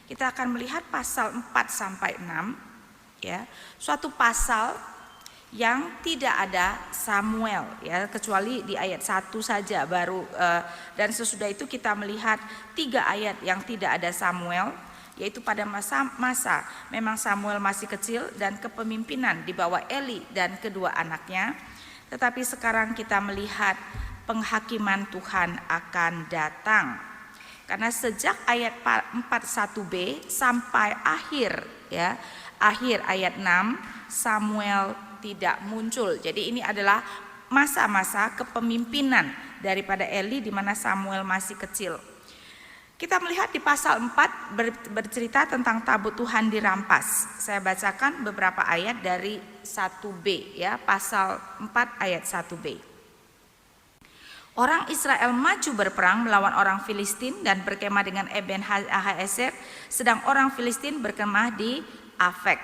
Kita akan melihat pasal 4 sampai 6 ya. Suatu pasal yang tidak ada Samuel ya, kecuali di ayat 1 saja baru dan sesudah itu kita melihat 3 ayat yang tidak ada Samuel, yaitu pada masa memang Samuel masih kecil dan kepemimpinan di bawah Eli dan kedua anaknya. Tetapi sekarang kita melihat penghakiman Tuhan akan datang. Karena sejak ayat 41b sampai akhir ya, akhir ayat 6 Samuel tidak muncul. Jadi ini adalah masa-masa kepemimpinan daripada Eli di mana Samuel masih kecil. Kita melihat di pasal 4 bercerita tentang tabut Tuhan dirampas. Saya bacakan beberapa ayat dari 1b ya, pasal 4 ayat 1b. Orang Israel maju berperang melawan orang Filistin dan berkemah dengan Eben Haezer, sedang orang Filistin berkemah di Afek.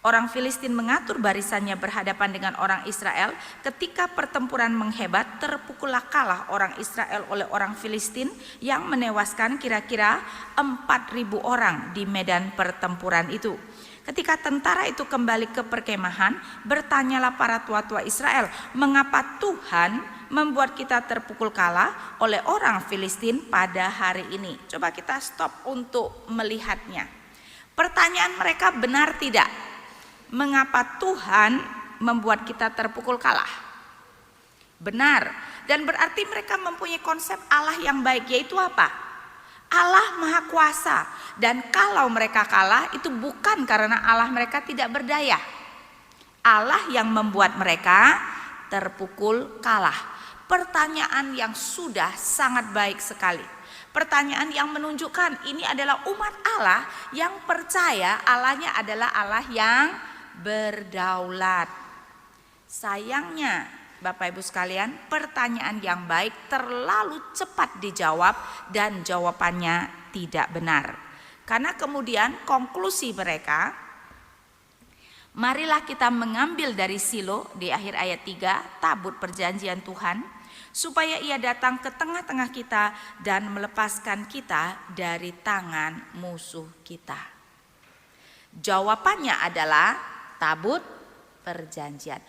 Orang Filistin mengatur barisannya berhadapan dengan orang Israel. Ketika pertempuran menghebat, terpukullah kalah orang Israel oleh orang Filistin yang menewaskan kira-kira 4.000 orang di medan pertempuran itu. Ketika tentara itu kembali ke perkemahan, bertanyalah para tua-tua Israel, mengapa Tuhan membuat kita terpukul kalah oleh orang Filistin pada hari ini? Coba kita stop untuk melihatnya. Pertanyaan mereka benar tidak? Mengapa Tuhan membuat kita terpukul kalah? Benar. Dan berarti mereka mempunyai konsep Allah yang baik, yaitu apa? Allah Maha Kuasa. Dan kalau mereka kalah itu bukan karena Allah mereka tidak berdaya. Allah yang membuat mereka terpukul kalah. Pertanyaan yang sudah sangat baik sekali. Pertanyaan yang menunjukkan ini adalah umat Allah yang percaya Allahnya adalah Allah yang berdaulat. Sayangnya Bapak Ibu sekalian, pertanyaan yang baik terlalu cepat dijawab dan jawabannya tidak benar. Karena kemudian konklusi mereka, marilah kita mengambil dari Silo di akhir ayat 3 tabut perjanjian Tuhan, supaya ia datang ke tengah-tengah kita dan melepaskan kita dari tangan musuh kita. Jawabannya adalah tabut perjanjian.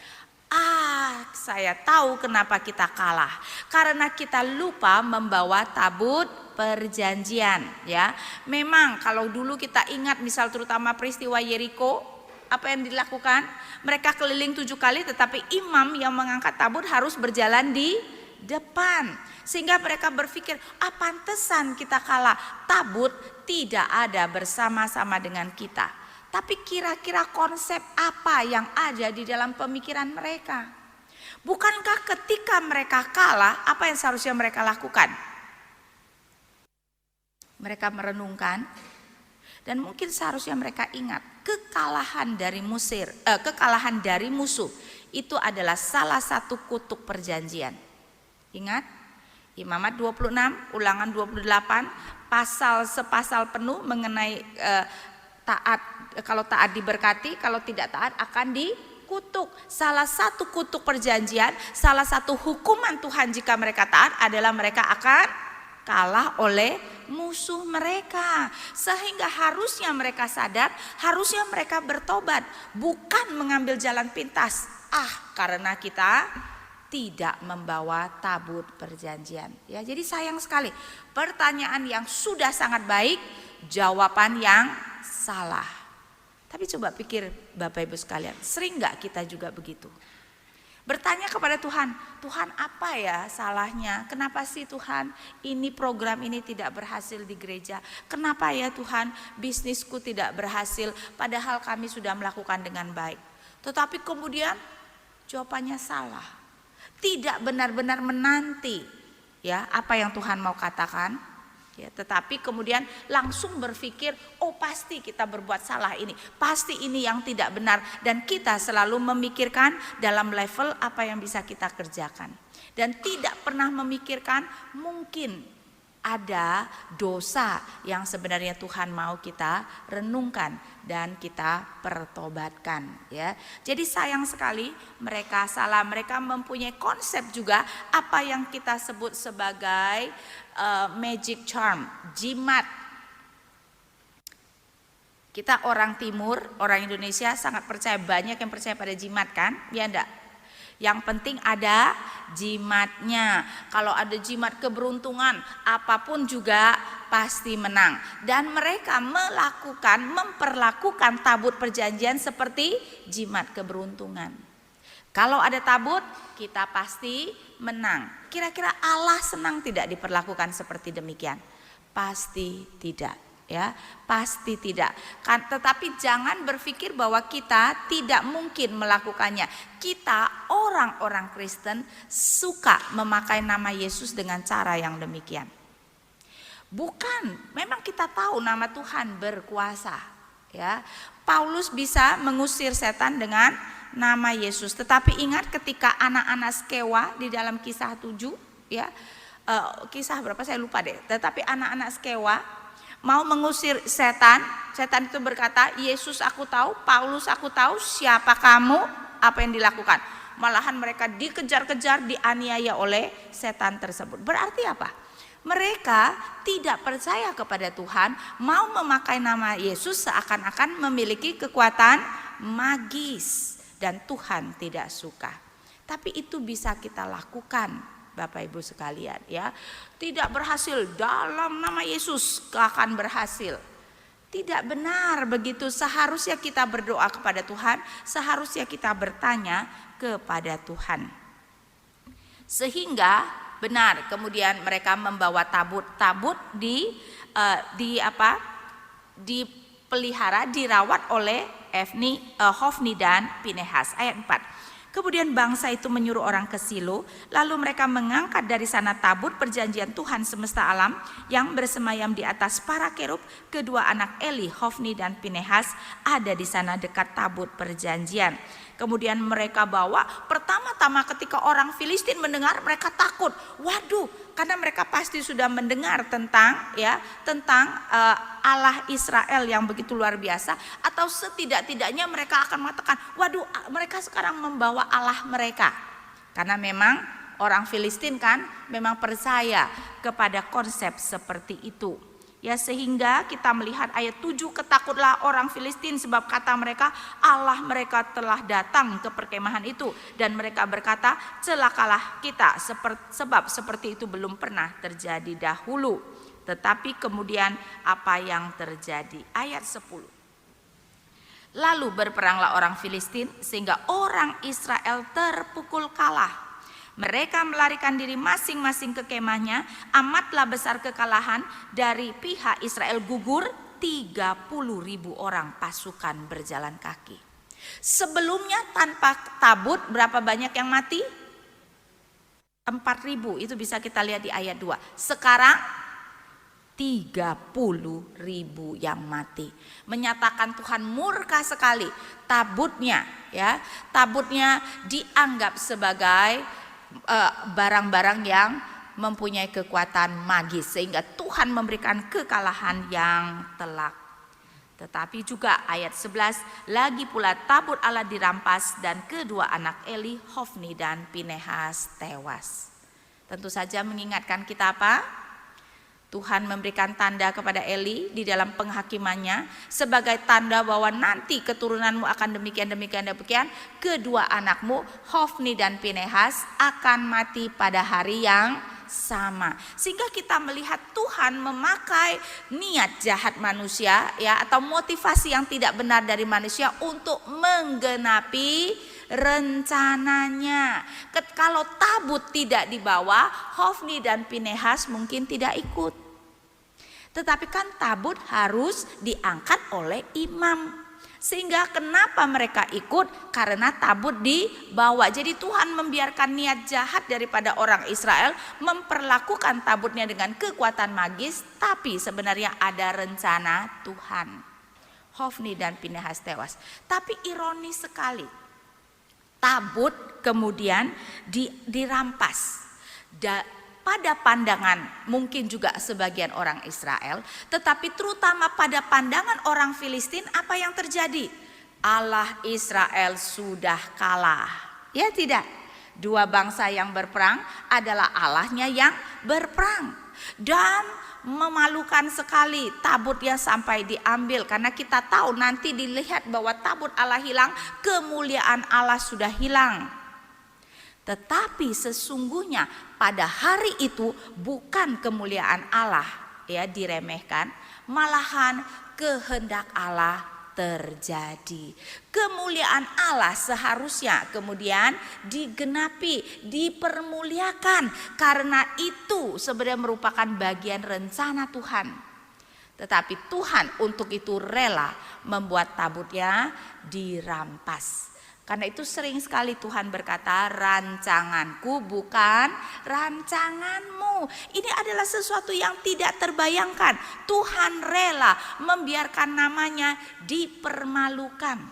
Saya tahu kenapa kita kalah. Karena kita lupa membawa tabut perjanjian ya. Memang kalau dulu kita ingat misal terutama peristiwa Yeriko, apa yang dilakukan? Mereka keliling 7 kali tetapi imam yang mengangkat tabut harus berjalan di depan. Sehingga mereka berpikir, pantesan kita kalah. Tabut tidak ada bersama-sama dengan kita. Tapi kira-kira konsep apa yang ada di dalam pemikiran mereka? Bukankah ketika mereka kalah, apa yang seharusnya mereka lakukan? Mereka merenungkan dan mungkin seharusnya mereka ingat kekalahan dari musuh itu adalah salah satu kutuk perjanjian. Ingat Imamat 26, Ulangan 28, sepasal penuh mengenai taat. Kalau taat diberkati, kalau tidak taat akan dikutuk. Salah satu kutuk perjanjian, salah satu hukuman Tuhan jika mereka taat adalah mereka akan kalah oleh musuh mereka. Sehingga harusnya mereka sadar, harusnya mereka bertobat, bukan mengambil jalan pintas. Karena kita tidak membawa tabut perjanjian. Ya, jadi sayang sekali. Pertanyaan yang sudah sangat baik, jawaban yang salah. Tapi coba pikir Bapak Ibu sekalian, sering gak kita juga begitu? Bertanya kepada Tuhan, Tuhan apa ya salahnya? Kenapa sih Tuhan ini program ini tidak berhasil di gereja? Kenapa ya Tuhan bisnisku tidak berhasil padahal kami sudah melakukan dengan baik? Tetapi kemudian jawabannya salah. Tidak benar-benar menanti ya apa yang Tuhan mau katakan. Ya, tetapi kemudian langsung berpikir, pasti kita berbuat salah ini, pasti ini yang tidak benar, dan kita selalu memikirkan dalam level apa yang bisa kita kerjakan dan tidak pernah memikirkan mungkin ada dosa yang sebenarnya Tuhan mau kita renungkan dan kita pertobatkan ya. Jadi sayang sekali mereka salah, mereka mempunyai konsep juga apa yang kita sebut sebagai magic charm, jimat. Kita orang timur, orang Indonesia sangat percaya, banyak yang percaya pada jimat kan? Ya enggak? Yang penting ada jimatnya. Kalau ada jimat keberuntungan, apapun juga pasti menang. Dan mereka memperlakukan tabut perjanjian seperti jimat keberuntungan. Kalau ada tabut, kita pasti menang. Kira-kira Allah senang tidak diperlakukan seperti demikian? Pasti tidak. Ya, pasti tidak. Tetapi jangan berpikir bahwa kita tidak mungkin melakukannya. Kita orang-orang Kristen suka memakai nama Yesus dengan cara yang demikian. Bukan, memang kita tahu nama Tuhan berkuasa. Ya, Paulus bisa mengusir setan dengan nama Yesus. Tetapi ingat ketika anak-anak Skewa di dalam kisah 7, ya, kisah berapa saya lupa deh. Tetapi anak-anak Skewa mau mengusir setan, setan itu berkata, Yesus aku tahu, Paulus aku tahu, siapa kamu, apa yang dilakukan. Malahan mereka dikejar-kejar, dianiaya oleh setan tersebut. Berarti apa? Mereka tidak percaya kepada Tuhan, mau memakai nama Yesus seakan-akan memiliki kekuatan magis. Dan Tuhan tidak suka. Tapi itu bisa kita lakukan, Bapak Ibu sekalian, ya. Tidak berhasil dalam nama Yesus akan berhasil. Tidak benar begitu. Seharusnya kita berdoa kepada Tuhan, seharusnya kita bertanya kepada Tuhan. Sehingga benar kemudian mereka membawa tabut dipelihara, dirawat oleh Hofni dan Pinehas. Ayat 4. Kemudian bangsa itu menyuruh orang ke Silo, lalu mereka mengangkat dari sana tabut perjanjian Tuhan semesta alam yang bersemayam di atas para kerub. Kedua anak Eli, Hofni dan Pinehas, ada di sana dekat tabut perjanjian. Kemudian mereka bawa, pertama-tama ketika orang Filistin mendengar, mereka takut. Waduh, karena mereka pasti sudah mendengar tentang Allah Israel yang begitu luar biasa, atau setidak-tidaknya mereka akan mengatakan, waduh, mereka sekarang membawa Allah mereka. Karena memang orang Filistin kan memang percaya kepada konsep seperti itu. Ya, sehingga kita melihat ayat 7, ketakutlah orang Filistin sebab kata mereka, Allah mereka telah datang ke perkemahan itu. Dan mereka berkata, celakalah kita, sebab seperti itu belum pernah terjadi dahulu. Tetapi kemudian apa yang terjadi? Ayat 10. Lalu berperanglah orang Filistin sehingga orang Israel terpukul kalah. Mereka melarikan diri masing-masing ke kemahnya. Amatlah besar kekalahan, dari pihak Israel gugur 30.000 orang pasukan berjalan kaki. Sebelumnya tanpa tabut berapa banyak yang mati? 4.000, itu bisa kita lihat di ayat 2. Sekarang 30.000 yang mati. Menyatakan Tuhan murka sekali. Tabutnya dianggap sebagai barang-barang yang mempunyai kekuatan magis, sehingga Tuhan memberikan kekalahan yang telak. Tetapi juga ayat 11, lagi pula tabut Allah dirampas dan kedua anak Eli, Hofni dan Pinehas tewas. Tentu saja mengingatkan kita apa? Tuhan memberikan tanda kepada Eli di dalam penghakimannya sebagai tanda bahwa nanti keturunanmu akan demikian. Kedua anakmu Hofni dan Pinehas akan mati pada hari yang sama. Sehingga kita melihat Tuhan memakai niat jahat manusia, ya, atau motivasi yang tidak benar dari manusia untuk menggenapi rencananya. Kalau tabut tidak dibawa, Hofni dan Pinehas mungkin tidak ikut. Tetapi kan tabut harus diangkat oleh imam. Sehingga kenapa mereka ikut? Karena tabut dibawa. Jadi Tuhan membiarkan niat jahat daripada orang Israel memperlakukan tabutnya dengan kekuatan magis, tapi sebenarnya ada rencana Tuhan. Hofni dan Pinehas tewas. Tapi ironis sekali, tabut kemudian dirampas. Pada pandangan mungkin juga sebagian orang Israel, tetapi terutama pada pandangan orang Filistin, apa yang terjadi? Allah Israel sudah kalah. Ya tidak? Dua bangsa yang berperang adalah Allahnya yang berperang. Dan memalukan sekali tabutnya sampai diambil, karena kita tahu nanti dilihat bahwa tabut Allah hilang, kemuliaan Allah sudah hilang. Tetapi sesungguhnya pada hari itu bukan kemuliaan Allah ya diremehkan, malahan kehendak Allah terjadi. Kemuliaan Allah seharusnya kemudian digenapi, dipermuliakan, karena itu sebenarnya merupakan bagian rencana Tuhan. Tetapi Tuhan untuk itu rela membuat tabutnya dirampas. Karena itu sering sekali Tuhan berkata, rancanganku bukan rancanganmu. Ini adalah sesuatu yang tidak terbayangkan. Tuhan rela membiarkan namanya dipermalukan.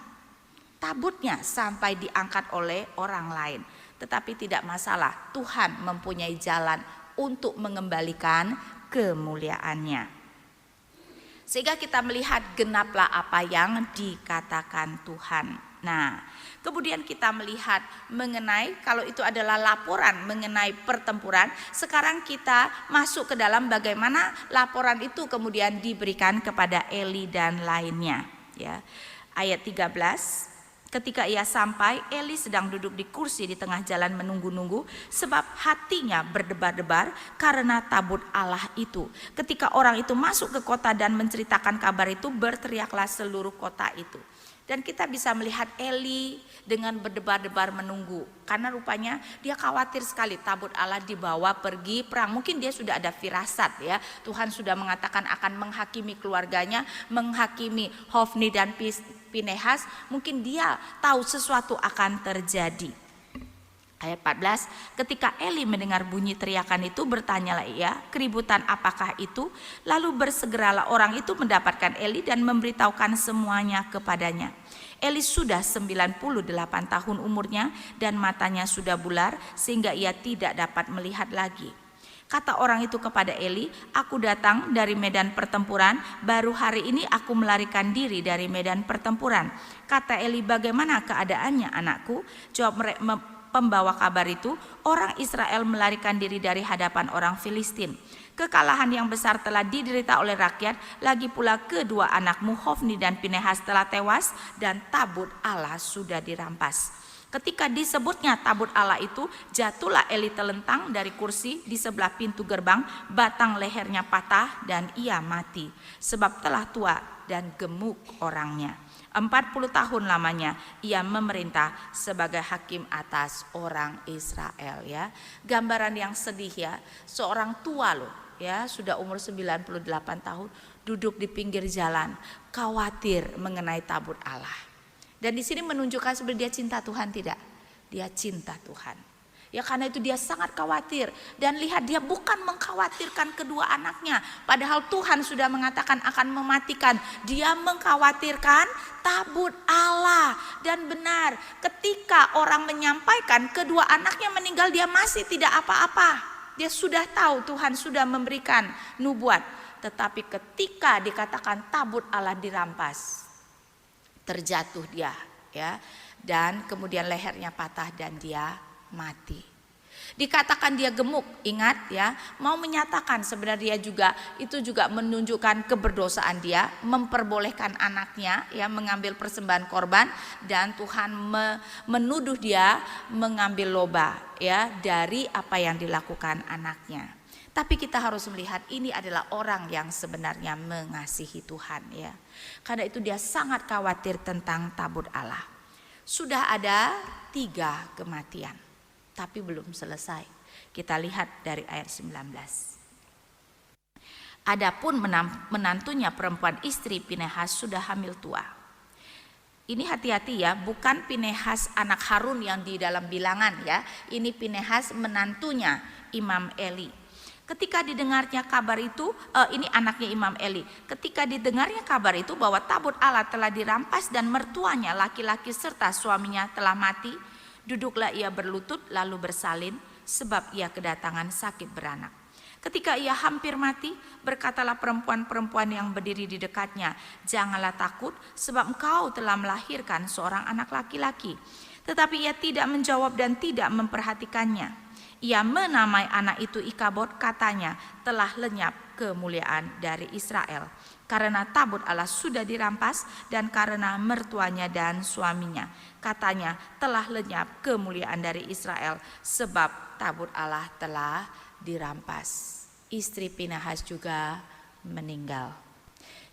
Tabutnya sampai diangkat oleh orang lain. Tetapi tidak masalah, Tuhan mempunyai jalan untuk mengembalikan kemuliaannya. Sehingga kita melihat genaplah apa yang dikatakan Tuhan. Nah, kemudian kita melihat mengenai, kalau itu adalah laporan mengenai pertempuran, sekarang kita masuk ke dalam bagaimana laporan itu kemudian diberikan kepada Eli dan lainnya. Ya, ayat 13, ketika ia sampai, Eli sedang duduk di kursi di tengah jalan menunggu-nunggu, sebab hatinya berdebar-debar karena tabut Allah itu. Ketika orang itu masuk ke kota dan menceritakan kabar itu, berteriaklah seluruh kota itu. Dan kita bisa melihat Eli dengan berdebar-debar menunggu, karena rupanya dia khawatir sekali tabut Allah dibawa pergi perang. Mungkin dia sudah ada firasat ya, Tuhan sudah mengatakan akan menghakimi keluarganya, menghakimi Hofni dan Pinehas. Mungkin dia tahu sesuatu akan terjadi. Ayat 14, ketika Eli mendengar bunyi teriakan itu, bertanyalah ia, keributan apakah itu? Lalu bersegeralah orang itu mendapatkan Eli dan memberitahukan semuanya kepadanya. Eli sudah 98 tahun umurnya dan matanya sudah bular sehingga ia tidak dapat melihat lagi. Kata orang itu kepada Eli, aku datang dari medan pertempuran, baru hari ini aku melarikan diri dari medan pertempuran. Kata Eli, bagaimana keadaannya anakku? Jawab pembawa kabar itu, orang Israel melarikan diri dari hadapan orang Filistin. Kekalahan yang besar telah diderita oleh rakyat, lagi pula kedua anakmu Hofni dan Pinehas telah tewas dan tabut Allah sudah dirampas. Ketika disebutnya tabut Allah itu, jatuhlah Eli telentang dari kursi di sebelah pintu gerbang, batang lehernya patah dan ia mati, sebab telah tua dan gemuk orangnya. 40 tahun lamanya ia memerintah sebagai hakim atas orang Israel ya. Gambaran yang sedih ya, seorang tua loh ya, sudah umur 98 tahun, duduk di pinggir jalan, khawatir mengenai tabut Allah. Dan di sini menunjukkan sebenarnya dia cinta Tuhan tidak? Dia cinta Tuhan. Ya karena itu dia sangat khawatir, dan lihat dia bukan mengkhawatirkan kedua anaknya, padahal Tuhan sudah mengatakan akan mematikan. Dia mengkhawatirkan tabut Allah. Dan benar, ketika orang menyampaikan kedua anaknya meninggal, dia masih tidak apa-apa. Dia sudah tahu Tuhan sudah memberikan nubuat. Tetapi ketika dikatakan tabut Allah dirampas, terjatuh dia ya, dan kemudian lehernya patah dan dia mati. Dikatakan dia gemuk, ingat ya, mau menyatakan sebenarnya juga itu juga menunjukkan keberdosaan dia, memperbolehkan anaknya ya mengambil persembahan korban, dan Tuhan menuduh dia mengambil loba ya dari apa yang dilakukan anaknya. Tapi kita harus melihat ini adalah orang yang sebenarnya mengasihi Tuhan ya. Karena itu dia sangat khawatir tentang tabut Allah. Sudah ada 3 kematian, tapi belum selesai. Kita lihat dari ayat 19. Adapun menantunya perempuan istri Pinehas sudah hamil tua. Ini hati-hati ya, bukan Pinehas anak Harun yang di dalam bilangan ya. Ini Pinehas menantunya Imam Eli. Ketika didengarnya kabar itu, ini anaknya Imam Eli. Ketika didengarnya kabar itu bahwa tabut Allah telah dirampas dan mertuanya laki-laki serta suaminya telah mati, duduklah ia berlutut lalu bersalin, sebab ia kedatangan sakit beranak. Ketika ia hampir mati, berkatalah perempuan-perempuan yang berdiri di dekatnya, janganlah takut, sebab engkau telah melahirkan seorang anak laki-laki. Tetapi ia tidak menjawab dan tidak memperhatikannya. Ia menamai anak itu Ikabod, katanya, telah lenyap kemuliaan dari Israel. Karena tabut Allah sudah dirampas dan karena mertuanya dan suaminya. Katanya, telah lenyap kemuliaan dari Israel sebab tabut Allah telah dirampas. Istri Pinehas juga meninggal.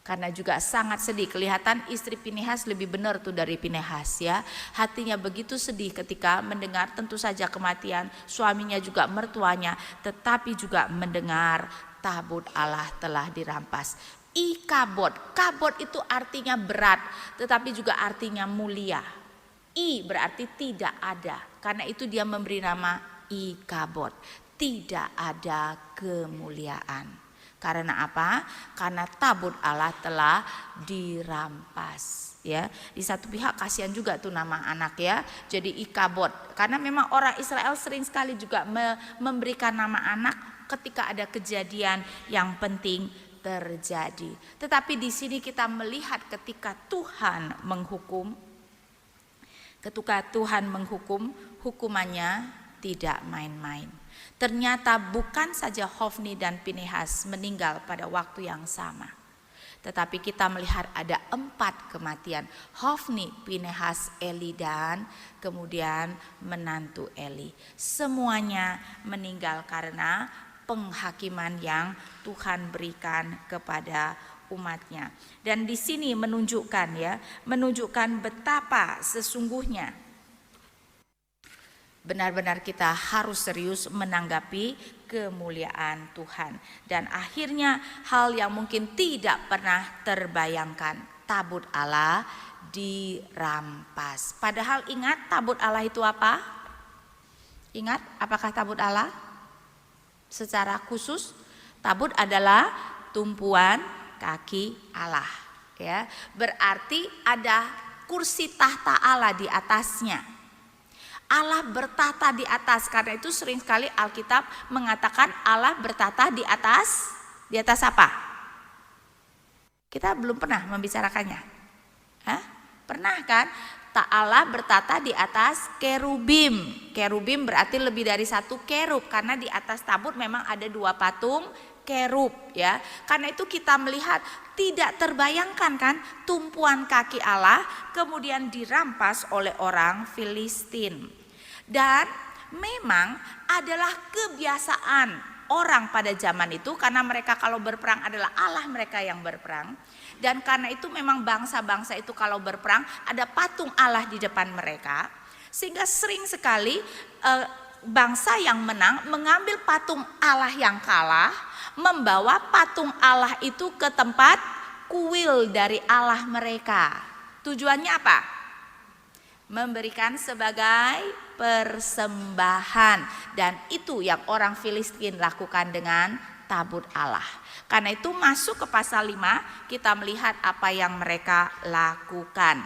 Karena juga sangat sedih, kelihatan istri Pinehas lebih benar tuh dari Pinehas ya. Hatinya begitu sedih ketika mendengar tentu saja kematian suaminya juga mertuanya, tetapi juga mendengar tabut Allah telah dirampas. Ikabod, kabod itu artinya berat, tetapi juga artinya mulia. I berarti tidak ada, karena itu dia memberi nama Ikabod, tidak ada kemuliaan. Karena apa? Karena tabut Allah telah dirampas ya. Di satu pihak kasihan juga tuh nama anak ya. Jadi Ikabod. Karena memang orang Israel sering sekali juga memberikan nama anak ketika ada kejadian yang penting terjadi. Tetapi di sini kita melihat ketika Tuhan menghukum, hukumannya tidak main-main. Ternyata bukan saja Hofni dan Pinehas meninggal pada waktu yang sama, tetapi kita melihat ada 4 kematian. Hofni, Pinehas, Eli dan kemudian menantu Eli. Semuanya meninggal karena penghakiman yang Tuhan berikan kepada umatnya. Dan di sini menunjukkan betapa sesungguhnya benar-benar kita harus serius menanggapi kemuliaan Tuhan. Dan akhirnya hal yang mungkin tidak pernah terbayangkan, tabut Allah dirampas. Padahal ingat tabut Allah itu apa? Ingat apakah tabut Allah? Secara khusus tabut adalah tumpuan kaki Allah ya. Berarti ada kursi tahta Allah di atasnya. Allah bertata di atas, karena itu sering sekali Alkitab mengatakan Allah bertata di atas apa? Kita belum pernah membicarakannya. Pernah kan? Allah bertata di atas kerubim. Kerubim berarti lebih dari 1 kerub, karena di atas tabut memang ada 2 patung kerub ya. Karena itu kita melihat tidak terbayangkan kan, tumpuan kaki Allah kemudian dirampas oleh orang Filistin. Dan memang adalah kebiasaan orang pada zaman itu, karena mereka kalau berperang adalah Allah mereka yang berperang. Dan karena itu memang bangsa-bangsa itu kalau berperang ada patung Allah di depan mereka. Sehingga sering sekali bangsa yang menang mengambil patung Allah yang kalah, membawa patung Allah itu ke tempat kuil dari Allah mereka. Tujuannya apa? Memberikan sebagai persembahan. Dan itu yang orang Filistin lakukan dengan tabut Allah. Karena itu masuk ke pasal 5 kita melihat apa yang mereka lakukan.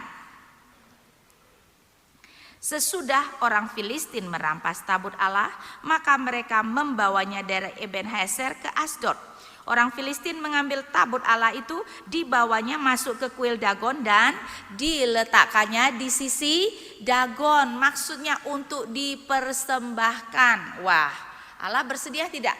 Sesudah orang Filistin merampas tabut Allah, maka mereka membawanya dari Ebenhaser ke Asdod. Orang Filistin mengambil tabut Allah itu, dibawanya masuk ke kuil Dagon dan diletakkannya di sisi Dagon. Maksudnya untuk dipersembahkan. Wah, Allah bersedia tidak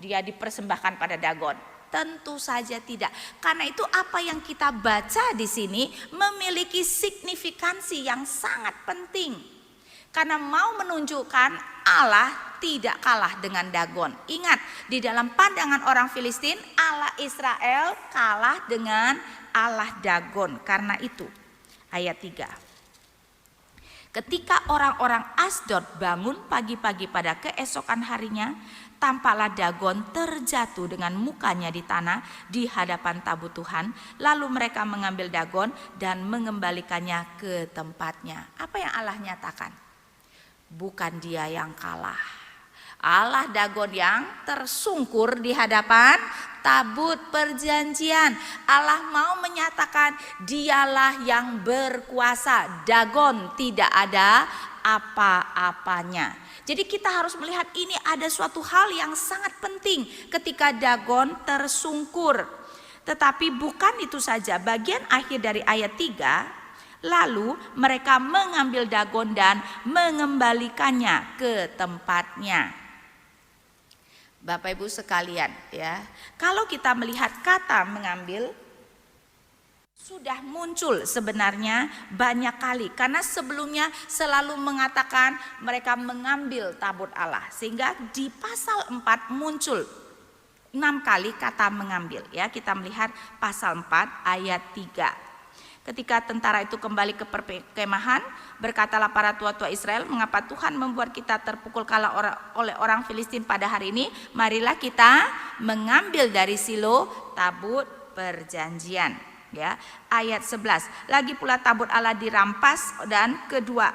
dia dipersembahkan pada Dagon? Tentu saja tidak. Karena itu apa yang kita baca di sini memiliki signifikansi yang sangat penting. Karena mau menunjukkan Allah tidak kalah dengan Dagon. Ingat, di dalam pandangan orang Filistin, Allah Israel kalah dengan Allah Dagon. Karena itu, ayat 3. Ketika orang-orang Asdod bangun pagi-pagi pada keesokan harinya, tampaklah Dagon terjatuh dengan mukanya di tanah di hadapan tabut Tuhan. Lalu mereka mengambil Dagon dan mengembalikannya ke tempatnya. Apa yang Allah nyatakan? Bukan dia yang kalah. Allah Dagon yang tersungkur di hadapan tabut perjanjian. Allah mau menyatakan dialah yang berkuasa. Dagon tidak ada apa-apanya. Jadi kita harus melihat ini ada suatu hal yang sangat penting ketika Dagon tersungkur. Tetapi bukan itu saja, bagian akhir dari ayat 3, lalu mereka mengambil Dagon dan mengembalikannya ke tempatnya. Bapak Ibu sekalian ya, kalau kita melihat kata mengambil sudah muncul sebenarnya banyak kali, karena sebelumnya selalu mengatakan mereka mengambil tabut Allah, sehingga di pasal 4 muncul 6 kali kata mengambil ya. Kita melihat pasal 4 ayat 3. Ketika tentara itu kembali ke perkemahan, berkatalah para tua-tua Israel, mengapa Tuhan membuat kita terpukul kalah oleh orang Filistin pada hari ini? Marilah kita mengambil dari Silo tabut perjanjian. Ya, ayat 11. Lagi pula tabut Allah dirampas, dan kedua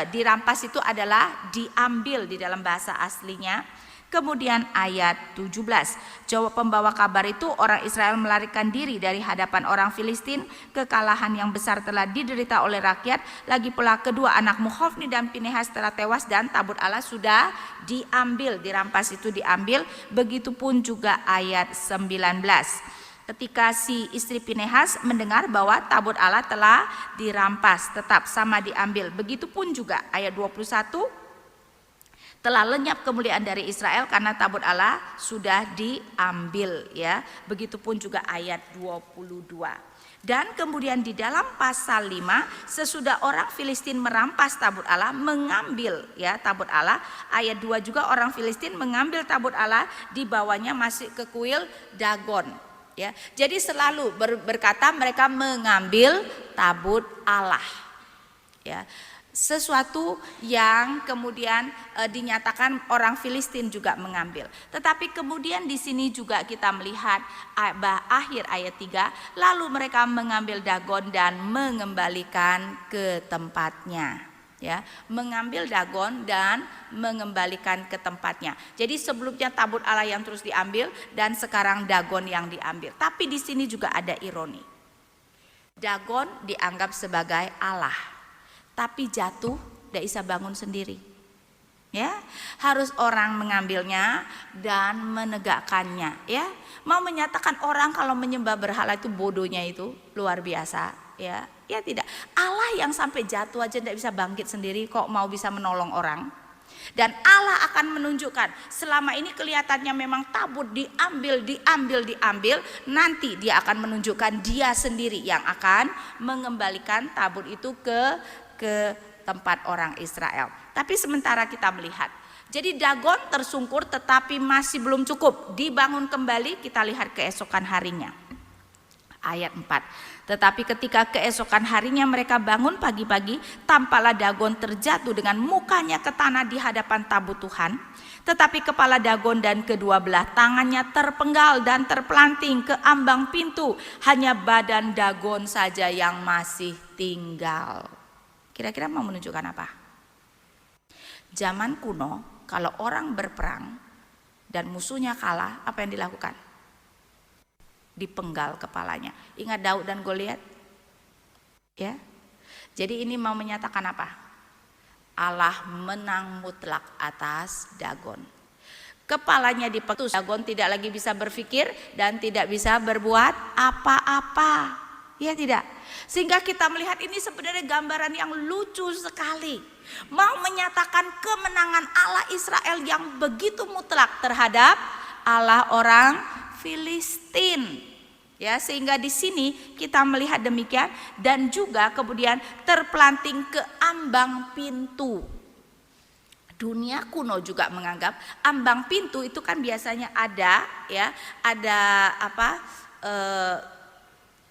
dirampas itu adalah diambil di dalam bahasa aslinya. Kemudian ayat 17, jawab pembawa kabar itu, orang Israel melarikan diri dari hadapan orang Filistin, kekalahan yang besar telah diderita oleh rakyat. Lagi pula kedua anakmu Hofni dan Pinehas telah tewas dan tabut Allah sudah diambil, dirampas itu diambil. Begitupun juga ayat 19. Ketika si istri Pinehas mendengar bahwa tabut Allah telah dirampas, tetap sama diambil. Begitupun juga ayat 21, telah lenyap kemuliaan dari Israel karena tabut Allah sudah diambil ya. Begitupun juga ayat 22. Dan kemudian di dalam pasal 5, sesudah orang Filistin merampas tabut Allah, mengambil ya tabut Allah, ayat 2 juga orang Filistin mengambil tabut Allah, dibawanya masih ke kuil Dagon ya. Jadi selalu berkata mereka mengambil tabut Allah ya. Sesuatu yang kemudian dinyatakan orang Filistin juga mengambil. Tetapi kemudian di sini juga kita melihat akhir ayat 3, lalu mereka mengambil Dagon dan mengembalikan ke tempatnya. Ya, mengambil Dagon dan mengembalikan ke tempatnya. Jadi sebelumnya tabut Allah yang terus diambil dan sekarang Dagon yang diambil. Tapi di sini juga ada ironi. Dagon dianggap sebagai Allah, tapi jatuh tidak bisa bangun sendiri ya, harus orang mengambilnya dan menegakkannya ya. Mau menyatakan orang kalau menyembah berhala itu bodohnya itu luar biasa ya. Ya tidak, Allah yang sampai jatuh aja tidak bisa bangkit sendiri, kok mau bisa menolong orang. Dan Allah akan menunjukkan, selama ini kelihatannya memang tabut diambil, nanti dia akan menunjukkan dia sendiri yang akan mengembalikan tabut itu ke tempat orang Israel. Tapi sementara kita melihat, jadi Dagon tersungkur tetapi masih belum cukup, dibangun kembali. Kita lihat keesokan harinya ayat 4. Tetapi ketika keesokan harinya mereka bangun pagi-pagi, tampaklah Dagon terjatuh dengan mukanya ke tanah di hadapan tabut Tuhan. Tetapi kepala Dagon dan kedua belah tangannya terpenggal dan terpelanting ke ambang pintu, hanya badan Dagon saja yang masih tinggal. Kira-kira mau menunjukkan apa? Zaman kuno kalau orang berperang dan musuhnya kalah, apa yang dilakukan? Dipenggal kepalanya. Ingat Daud dan Goliat? Ya. Jadi ini mau menyatakan apa? Allah menang mutlak atas Dagon. Kepalanya dipenggal, Dagon tidak lagi bisa berpikir dan tidak bisa berbuat apa-apa. Ya tidak. Sehingga kita melihat ini sebenarnya gambaran yang lucu sekali. Mau menyatakan kemenangan Allah Israel yang begitu mutlak terhadap Allah orang Filistin. Ya, sehingga di sini kita melihat demikian, dan juga kemudian terpelanting ke ambang pintu. Dunia kuno juga menganggap ambang pintu itu kan biasanya ada ya, ada apa?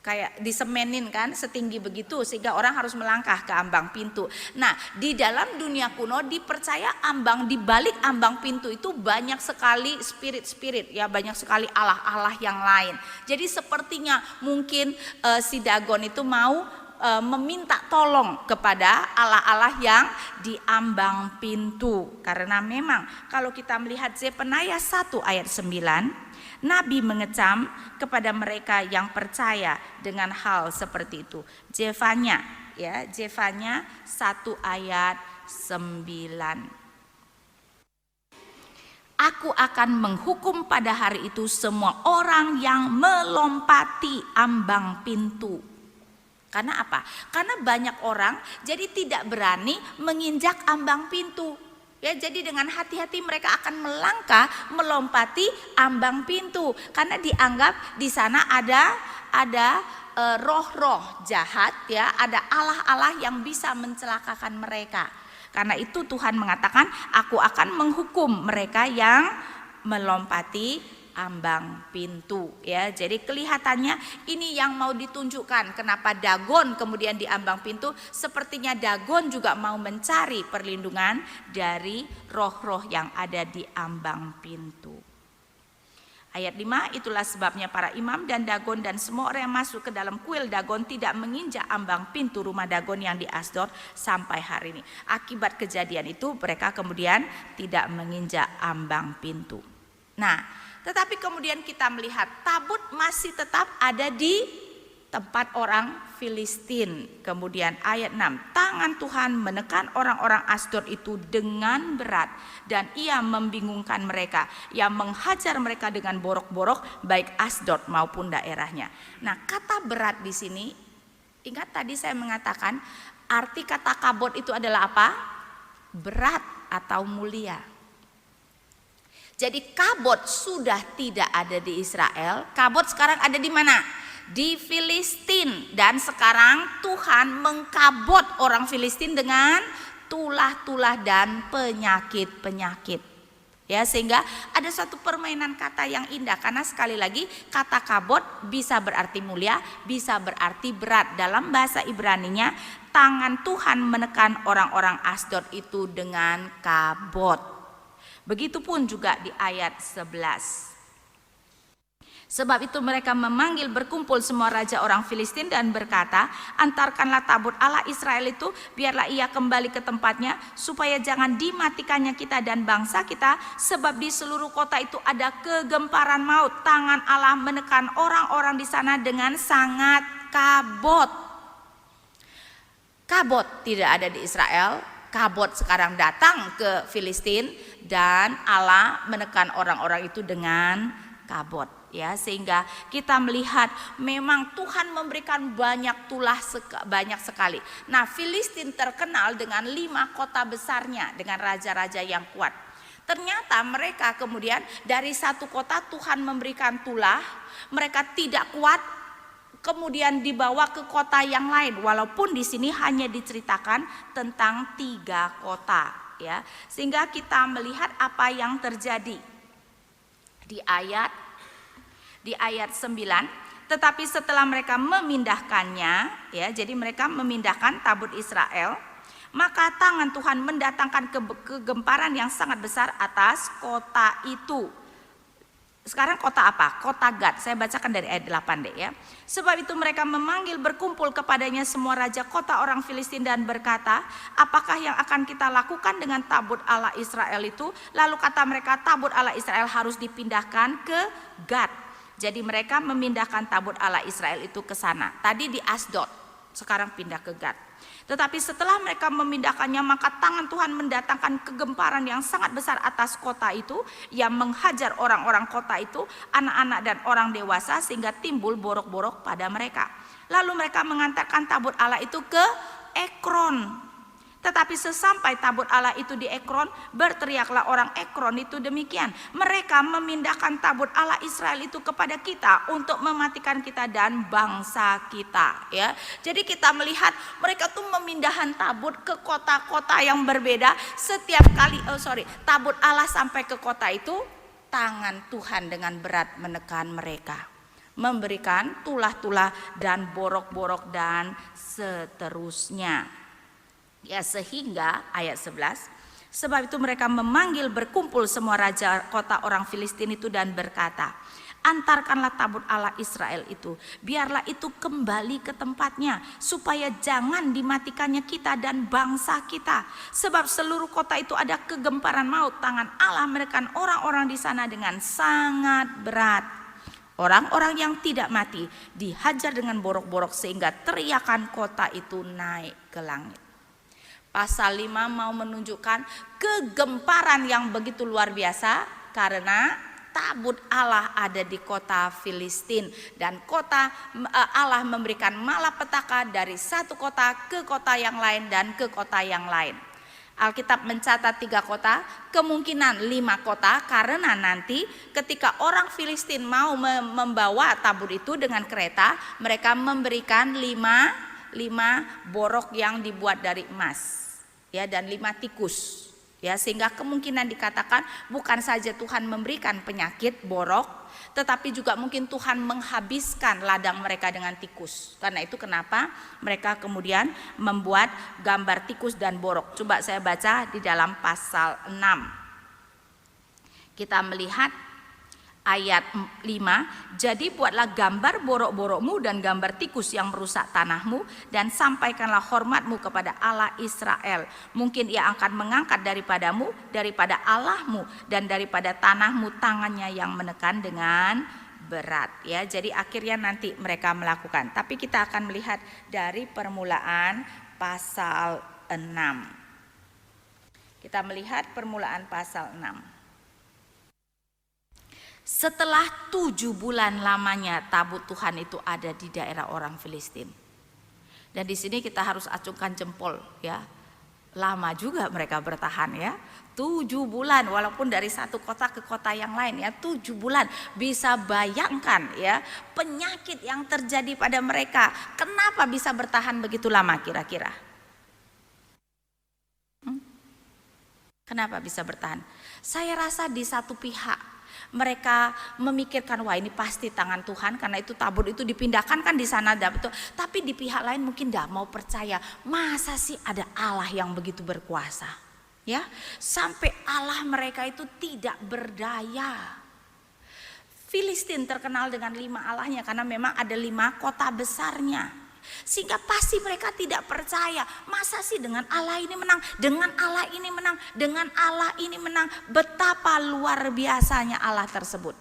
Kayak disemenin kan setinggi begitu sehingga orang harus melangkah ke ambang pintu. Nah, di dalam dunia kuno dipercaya di balik ambang pintu itu banyak sekali spirit-spirit ya, banyak sekali Allah-Allah yang lain. Jadi sepertinya mungkin si Dagon itu mau meminta tolong kepada Allah-Allah yang di ambang pintu. Karena memang kalau kita melihat Zephaniah 1 ayat 9, Nabi mengecam kepada mereka yang percaya dengan hal seperti itu. Zephaniah ya, Zephaniah 1 ayat 9. Aku akan menghukum pada hari itu semua orang yang melompati ambang pintu. Karena apa? Karena banyak orang jadi tidak berani menginjak ambang pintu. Ya, jadi dengan hati-hati mereka akan melangkah melompati ambang pintu karena dianggap di sana ada roh-roh jahat, ya, ada Allah-Allah yang bisa mencelakakan mereka. Karena itu Tuhan mengatakan, aku akan menghukum mereka yang melompati ambang pintu, ya. Jadi kelihatannya ini yang mau ditunjukkan. Kenapa Dagon kemudian di ambang pintu? Sepertinya Dagon juga mau mencari perlindungan dari roh-roh yang ada di ambang pintu. Ayat 5, itulah sebabnya para imam dan Dagon dan semua orang yang masuk ke dalam kuil Dagon tidak menginjak ambang pintu rumah Dagon yang di Asdod sampai hari ini. Akibat kejadian itu mereka kemudian tidak menginjak ambang pintu. Nah, tetapi kemudian kita melihat tabut masih tetap ada di tempat orang Filistin. Kemudian ayat 6, tangan Tuhan menekan orang-orang Asdod itu dengan berat dan ia membingungkan mereka. Ia menghajar mereka dengan borok-borok baik Asdod maupun daerahnya. Nah, kata berat di sini, ingat tadi saya mengatakan arti kata kabot itu adalah apa? Berat atau mulia. Jadi kabot sudah tidak ada di Israel, kabot sekarang ada di mana? Di Filistin. Dan sekarang Tuhan mengkabot orang Filistin dengan tulah-tulah dan penyakit-penyakit. Ya, sehingga ada satu permainan kata yang indah, karena sekali lagi kata kabot bisa berarti mulia, bisa berarti berat. Dalam bahasa Ibraninya, tangan Tuhan menekan orang-orang Asdod itu dengan kabot. Begitupun juga di ayat 11. Sebab itu mereka memanggil berkumpul semua raja orang Filistin dan berkata, antarkanlah tabut Allah Israel itu, biarlah ia kembali ke tempatnya, supaya jangan dimatikannya kita dan bangsa kita, sebab di seluruh kota itu ada kegemparan maut. Tangan Allah menekan orang-orang di sana dengan sangat kabot. Kabot tidak ada di Israel, kabot sekarang datang ke Filistin dan Allah menekan orang-orang itu dengan kabot, ya, sehingga kita melihat memang Tuhan memberikan banyak tulah banyak sekali. Nah, Filistin terkenal dengan 5 kota besarnya dengan raja-raja yang kuat. Ternyata mereka kemudian dari satu kota Tuhan memberikan tulah, mereka tidak kuat, kemudian dibawa ke kota yang lain, walaupun di sini hanya diceritakan tentang 3 kota, ya. Sehingga kita melihat apa yang terjadi di ayat 9. Tetapi setelah mereka memindahkannya, ya, jadi mereka memindahkan tabut Israel, maka tangan Tuhan mendatangkan kegemparan yang sangat besar atas kota itu. Sekarang kota apa? Kota Gad. Saya bacakan dari ayat 8 deh, ya. Sebab itu mereka memanggil berkumpul kepadanya semua raja kota orang Filistin dan berkata, apakah yang akan kita lakukan dengan tabut Allah Israel itu? Lalu kata mereka, tabut Allah Israel harus dipindahkan ke Gad. Jadi mereka memindahkan tabut Allah Israel itu ke sana. Tadi di Asdod, sekarang pindah ke Gad. Tetapi setelah mereka memindahkannya, maka tangan Tuhan mendatangkan kegemparan yang sangat besar atas kota itu, yang menghajar orang-orang kota itu, anak-anak dan orang dewasa, sehingga timbul borok-borok pada mereka. Lalu mereka mengantarkan tabut Allah itu ke Ekron. Tetapi sesampai tabut Allah itu di Ekron, berteriaklah orang Ekron itu demikian, mereka memindahkan tabut Allah Israel itu kepada kita untuk mematikan kita dan bangsa kita, ya. Jadi kita melihat mereka tuh memindahkan tabut ke kota-kota yang berbeda. Setiap kali tabut Allah sampai ke kota itu, tangan Tuhan dengan berat menekan mereka, memberikan tulah-tulah dan borok-borok dan seterusnya. Ya, sehingga ayat 11, sebab itu mereka memanggil berkumpul semua raja kota orang Filistin itu dan berkata, antarkanlah tabut Allah Israel itu, biarlah itu kembali ke tempatnya, supaya jangan dimatikannya kita dan bangsa kita. Sebab seluruh kota itu ada kegemparan maut, tangan Allah menekan orang-orang di sana dengan sangat berat. Orang-orang yang tidak mati dihajar dengan borok-borok sehingga teriakan kota itu naik ke langit. Pasal 5 mau menunjukkan kegemparan yang begitu luar biasa karena tabut Allah ada di kota Filistin dan kota Allah memberikan malapetaka dari satu kota ke kota yang lain dan ke kota yang lain. Alkitab mencatat 3 kota, kemungkinan 5 kota, karena nanti ketika orang Filistin mau membawa tabut itu dengan kereta, mereka memberikan 5 borok yang dibuat dari emas, ya, dan 5 tikus, ya, sehingga kemungkinan dikatakan bukan saja Tuhan memberikan penyakit borok, tetapi juga mungkin Tuhan menghabiskan ladang mereka dengan tikus. Karena itu kenapa mereka kemudian membuat gambar tikus dan borok. Coba saya baca di dalam pasal 6. Kita melihat ayat 5. Jadi buatlah gambar borok-borokmu dan gambar tikus yang merusak tanahmu, dan sampaikanlah hormatmu kepada Allah Israel. Mungkin ia akan mengangkat daripadamu, daripada Allahmu, dan daripada tanahmu tangannya yang menekan dengan berat, ya. Jadi akhirnya nanti mereka melakukan. Tapi kita akan melihat dari permulaan pasal 6. Kita melihat permulaan pasal 6. Setelah 7 bulan lamanya tabut Tuhan itu ada di daerah orang Filistin. Dan di sini kita harus acungkan jempol, ya. Lama juga mereka bertahan, ya. 7 bulan, walaupun dari satu kota ke kota yang lain, ya. 7 bulan. Bisa bayangkan, ya, penyakit yang terjadi pada mereka. Kenapa bisa bertahan begitu lama kira-kira? Kenapa bisa bertahan? Saya rasa di satu pihak mereka memikirkan, wah ini pasti tangan Tuhan, karena itu tabut itu dipindahkan kan di sana, betul. Tapi di pihak lain mungkin tidak mau percaya, masa sih ada Allah yang begitu berkuasa, ya, sampai Allah mereka itu tidak berdaya. Filistin terkenal dengan 5 allahnya karena memang ada 5 kota besarnya. Sehingga pasti mereka tidak percaya, masa sih dengan Allah ini menang, dengan Allah ini menang, dengan Allah ini menang. Betapa luar biasanya Allah tersebut.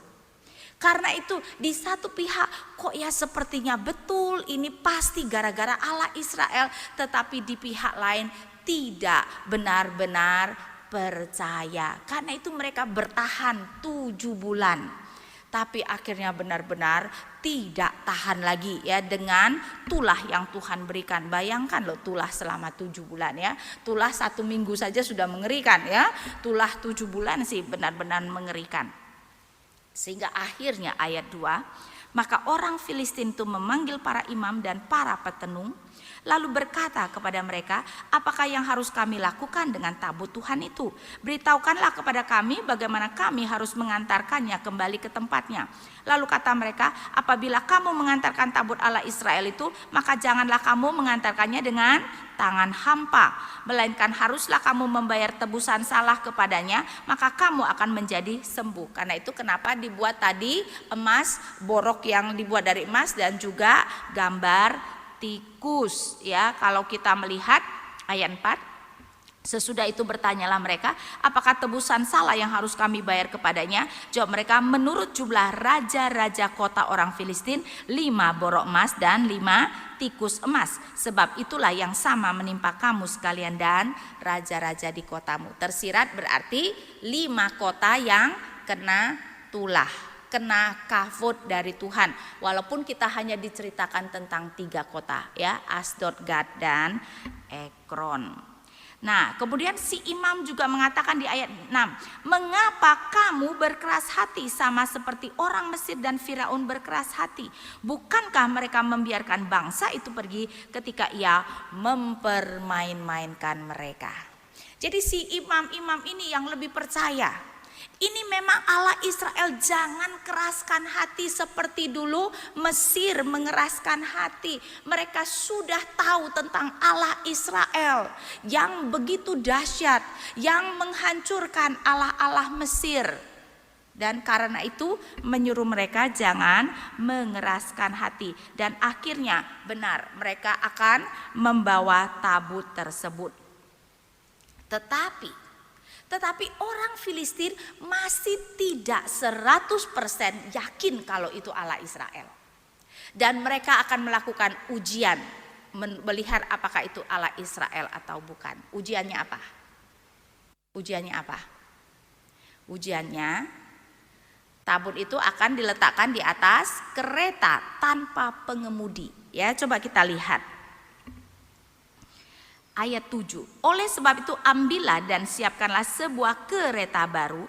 Karena itu di satu pihak kok ya sepertinya betul ini pasti gara-gara Allah Israel, tetapi di pihak lain tidak benar-benar percaya. Karena itu mereka bertahan 7 bulan. Tapi akhirnya benar-benar tidak tahan lagi, ya, dengan tulah yang Tuhan berikan. Bayangkan loh, tulah selama 7 bulan, ya. Tulah 1 minggu saja sudah mengerikan, ya. Tulah 7 bulan sih benar-benar mengerikan. Sehingga akhirnya ayat 2, maka orang Filistin itu memanggil para imam dan para petenung, lalu berkata kepada mereka, apakah yang harus kami lakukan dengan tabut Tuhan itu? Beritahukanlah kepada kami bagaimana kami harus mengantarkannya kembali ke tempatnya. Lalu kata mereka, apabila kamu mengantarkan tabut Allah Israel itu, maka janganlah kamu mengantarkannya dengan tangan hampa, melainkan haruslah kamu membayar tebusan salah kepadanya, maka kamu akan menjadi sembuh. Karena itu kenapa dibuat tadi emas, borok yang dibuat dari emas, dan juga gambar tikus, ya. Kalau kita melihat ayat 4, sesudah itu bertanyalah mereka, apakah tebusan salah yang harus kami bayar kepadanya? Jawab mereka, menurut jumlah raja-raja kota orang Filistin, 5 borok emas dan 5 tikus emas. Sebab itulah yang sama menimpa kamu sekalian dan raja-raja di kotamu. Tersirat berarti 5 kota yang kena tulah, kena kafut dari Tuhan. Walaupun kita hanya diceritakan tentang 3 kota, ya, Asdod, Gad, dan Ekron. Nah, kemudian si imam juga mengatakan di ayat 6, mengapa kamu berkeras hati sama seperti orang Mesir dan Firaun berkeras hati? Bukankah mereka membiarkan bangsa itu pergi ketika ia mempermain-mainkan mereka? Jadi si imam-imam ini yang lebih percaya, ini memang Allah Israel, jangan keraskan hati seperti dulu Mesir mengeraskan hati. Mereka sudah tahu tentang Allah Israel yang begitu dahsyat, yang menghancurkan Allah-Allah Mesir. Dan karena itu menyuruh mereka jangan mengeraskan hati. Dan akhirnya benar, mereka akan membawa tabut tersebut. Tetapi orang Filistin masih tidak 100% yakin kalau itu Allah Israel. Dan mereka akan melakukan ujian, melihat apakah itu Allah Israel atau bukan. Ujiannya apa? Ujiannya, tabut itu akan diletakkan di atas kereta tanpa pengemudi. Ya, coba kita lihat. Ayat 7. Oleh sebab itu ambillah dan siapkanlah sebuah kereta baru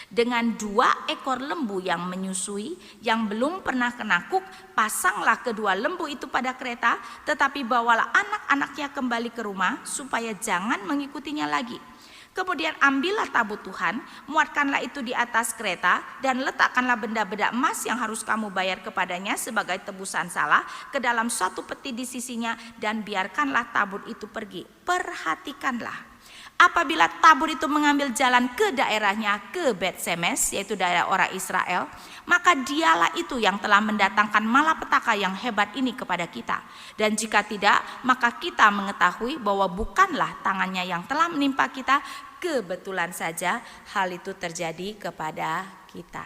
dengan 2 ekor lembu yang menyusui yang belum pernah kenakuk. Pasanglah kedua lembu itu pada kereta, tetapi bawalah anak-anaknya kembali ke rumah supaya jangan mengikutinya lagi. Kemudian ambillah tabut Tuhan, muatkanlah itu di atas kereta, dan letakkanlah benda-benda emas yang harus kamu bayar kepadanya sebagai tebusan salah ke dalam suatu peti di sisinya, dan biarkanlah tabut itu pergi. Perhatikanlah, apabila tabut itu mengambil jalan ke daerahnya, ke Bet-Semes, yaitu daerah orang Israel, maka dialah itu yang telah mendatangkan malapetaka yang hebat ini kepada kita. Dan jika tidak, maka kita mengetahui bahwa bukanlah tangannya yang telah menimpa kita, kebetulan saja hal itu terjadi kepada kita.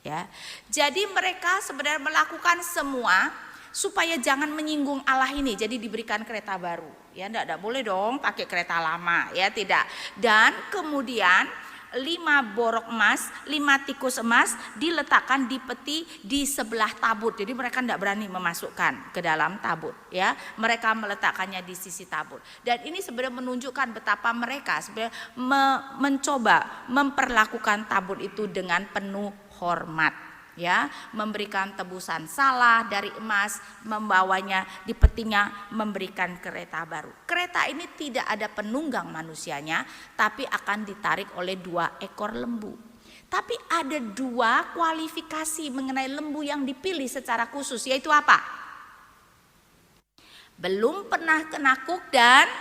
Ya, jadi mereka sebenarnya melakukan semua supaya jangan menyinggung Allah ini. Jadi diberikan kereta baru. Ya, enggak boleh dong pakai kereta lama, ya tidak. Dan kemudian 5 borok emas, 5 tikus emas diletakkan di peti di sebelah tabut. Jadi mereka tidak berani memasukkan ke dalam tabut, ya. Mereka meletakkannya di sisi tabut. Dan ini sebenarnya menunjukkan betapa mereka sebenarnya mencoba memperlakukan tabut itu dengan penuh hormat. Ya, memberikan tebusan salah dari emas, membawanya di petinya, memberikan kereta baru. Kereta ini tidak ada penunggang manusianya, tapi akan ditarik oleh 2 ekor lembu. Tapi ada 2 kualifikasi mengenai lembu yang dipilih secara khusus, yaitu apa? Belum pernah kenakuk dan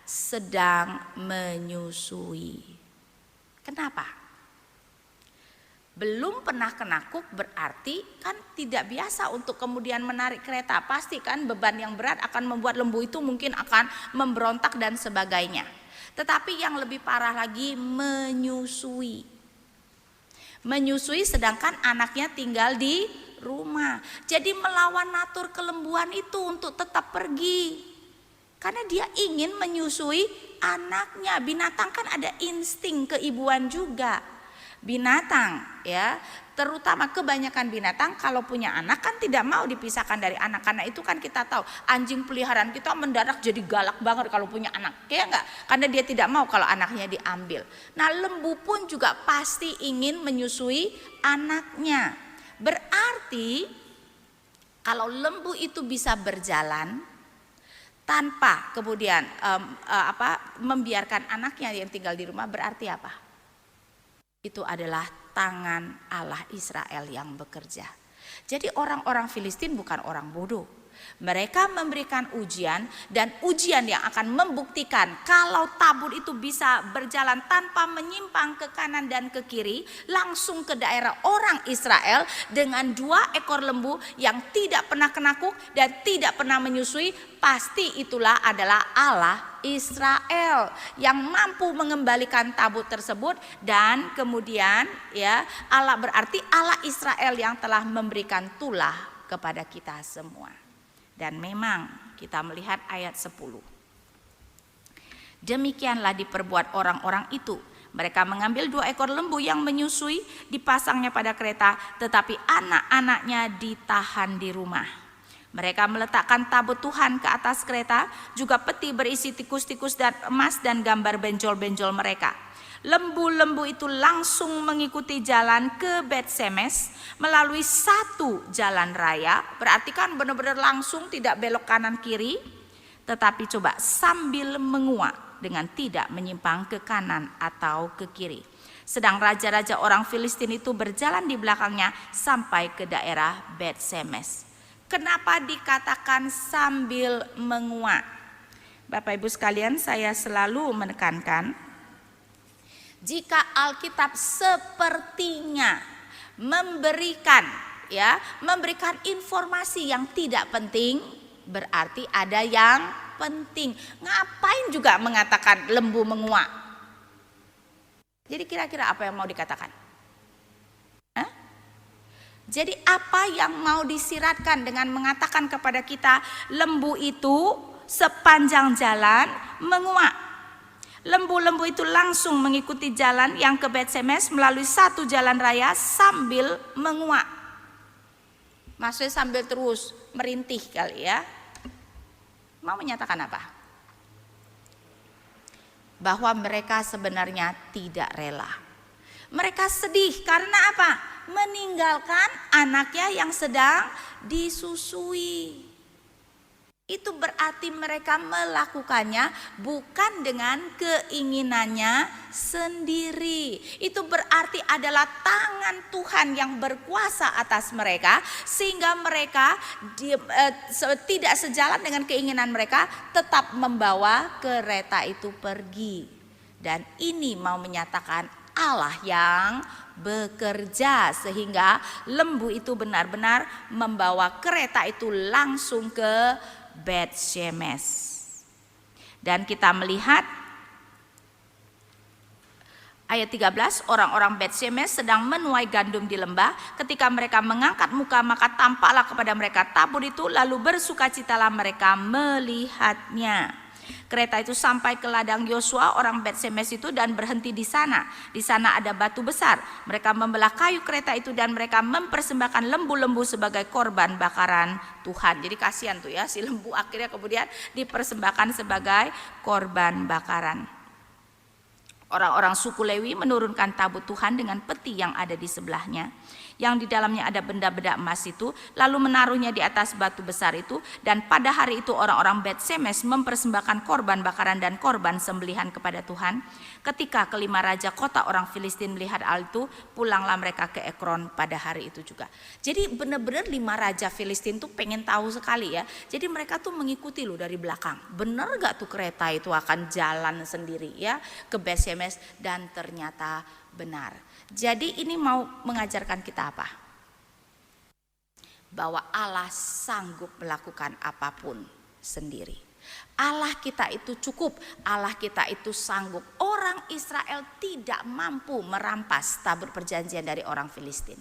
sedang menyusui. Kenapa? Belum pernah kenakuk berarti kan tidak biasa untuk kemudian menarik kereta. Pasti kan beban yang berat akan membuat lembu itu mungkin akan memberontak dan sebagainya. Tetapi yang lebih parah lagi, menyusui. Menyusui sedangkan anaknya tinggal di rumah. Jadi melawan natur kelembuan itu untuk tetap pergi. Karena dia ingin menyusui anaknya. Binatang kan ada insting keibuan juga. Binatang, ya, terutama kebanyakan binatang kalau punya anak kan tidak mau dipisahkan dari anak. Karena itu kan kita tahu anjing peliharaan kita mendadak jadi galak banget kalau punya anak, ya enggak? Karena dia tidak mau kalau anaknya diambil. Nah, lembu pun juga pasti ingin menyusui anaknya. Berarti kalau lembu itu bisa berjalan tanpa kemudian membiarkan anaknya yang tinggal di rumah, berarti apa? Itu adalah tangan Allah Israel yang bekerja. Jadi orang-orang Filistin bukan orang bodoh. Mereka memberikan ujian, dan ujian yang akan membuktikan kalau tabut itu bisa berjalan tanpa menyimpang ke kanan dan ke kiri langsung ke daerah orang Israel dengan 2 ekor lembu yang tidak pernah kenakuk dan tidak pernah menyusui. Pasti itulah adalah Allah Israel yang mampu mengembalikan tabut tersebut. Dan kemudian, ya, Allah berarti Allah Israel yang telah memberikan tulah kepada kita semua. Dan memang kita melihat ayat 10. Demikianlah diperbuat orang-orang itu. Mereka mengambil 2 ekor lembu yang menyusui, dipasangnya pada kereta, tetapi anak-anaknya ditahan di rumah. Mereka meletakkan tabut Tuhan ke atas kereta, juga peti berisi tikus-tikus dan emas dan gambar benjol-benjol mereka. Lembu-lembu itu langsung mengikuti jalan ke Bet-Semes melalui 1 jalan raya. Berarti kan benar-benar langsung, tidak belok kanan kiri, tetapi coba sambil menguak dengan tidak menyimpang ke kanan atau ke kiri. Sedang raja-raja orang Filistin itu berjalan di belakangnya sampai ke daerah Bet-Semes. Kenapa dikatakan sambil menguak? Bapak Ibu sekalian, saya selalu menekankan, jika Alkitab sepertinya memberikan informasi yang tidak penting, berarti ada yang penting. Ngapain juga mengatakan lembu menguak? Jadi kira-kira apa yang mau dikatakan? Jadi apa yang mau disiratkan dengan mengatakan kepada kita lembu itu sepanjang jalan menguak? Lembu-lembu itu langsung mengikuti jalan yang ke Bet-Semes melalui 1 jalan raya sambil menguak. Maksudnya sambil terus merintih kali ya. Mau menyatakan apa? bahwa mereka sebenarnya tidak rela. Mereka sedih karena apa? Meninggalkan anaknya yang sedang disusui. Itu berarti mereka melakukannya bukan dengan keinginannya sendiri. Itu berarti adalah tangan Tuhan yang berkuasa atas mereka, sehingga mereka tidak sejalan dengan keinginan mereka, tetap membawa kereta itu pergi. Dan ini mau menyatakan Allah yang bekerja sehingga lembu itu benar-benar membawa kereta itu langsung ke Bet-Shemesh. Dan kita melihat ayat 13, orang-orang Bet-Shemesh sedang menuai gandum di lembah. Ketika mereka mengangkat muka, maka tampaklah kepada mereka tabur itu, lalu bersukacitalah mereka melihatnya. Kereta itu sampai ke ladang Yosua orang Bet-Shemesh itu dan berhenti di sana. Di sana ada batu besar. Mereka membelah kayu kereta itu dan mereka mempersembahkan lembu-lembu sebagai korban bakaran Tuhan. Jadi kasihan tuh ya, si lembu akhirnya kemudian dipersembahkan sebagai korban bakaran. Orang-orang suku Lewi menurunkan tabut Tuhan dengan peti yang ada di sebelahnya, yang di dalamnya ada benda-benda emas itu, lalu menaruhnya di atas batu besar itu. Dan pada hari itu orang-orang Bet-Shemesh mempersembahkan korban bakaran dan korban sembelihan kepada Tuhan. Ketika kelima raja kota orang Filistin melihat hal itu, pulanglah mereka ke Ekron pada hari itu juga. Jadi benar-benar 5 raja Filistin tuh pengen tahu sekali ya. Jadi mereka tuh mengikuti loh dari belakang. Benar gak tuh kereta itu akan jalan sendiri ya ke Bet-Shemesh, dan ternyata benar. Jadi ini mau mengajarkan kita apa? Bahwa Allah sanggup melakukan apapun sendiri. Allah kita itu cukup, Allah kita itu sanggup. Orang Israel tidak mampu merampas tabur perjanjian dari orang Filistin.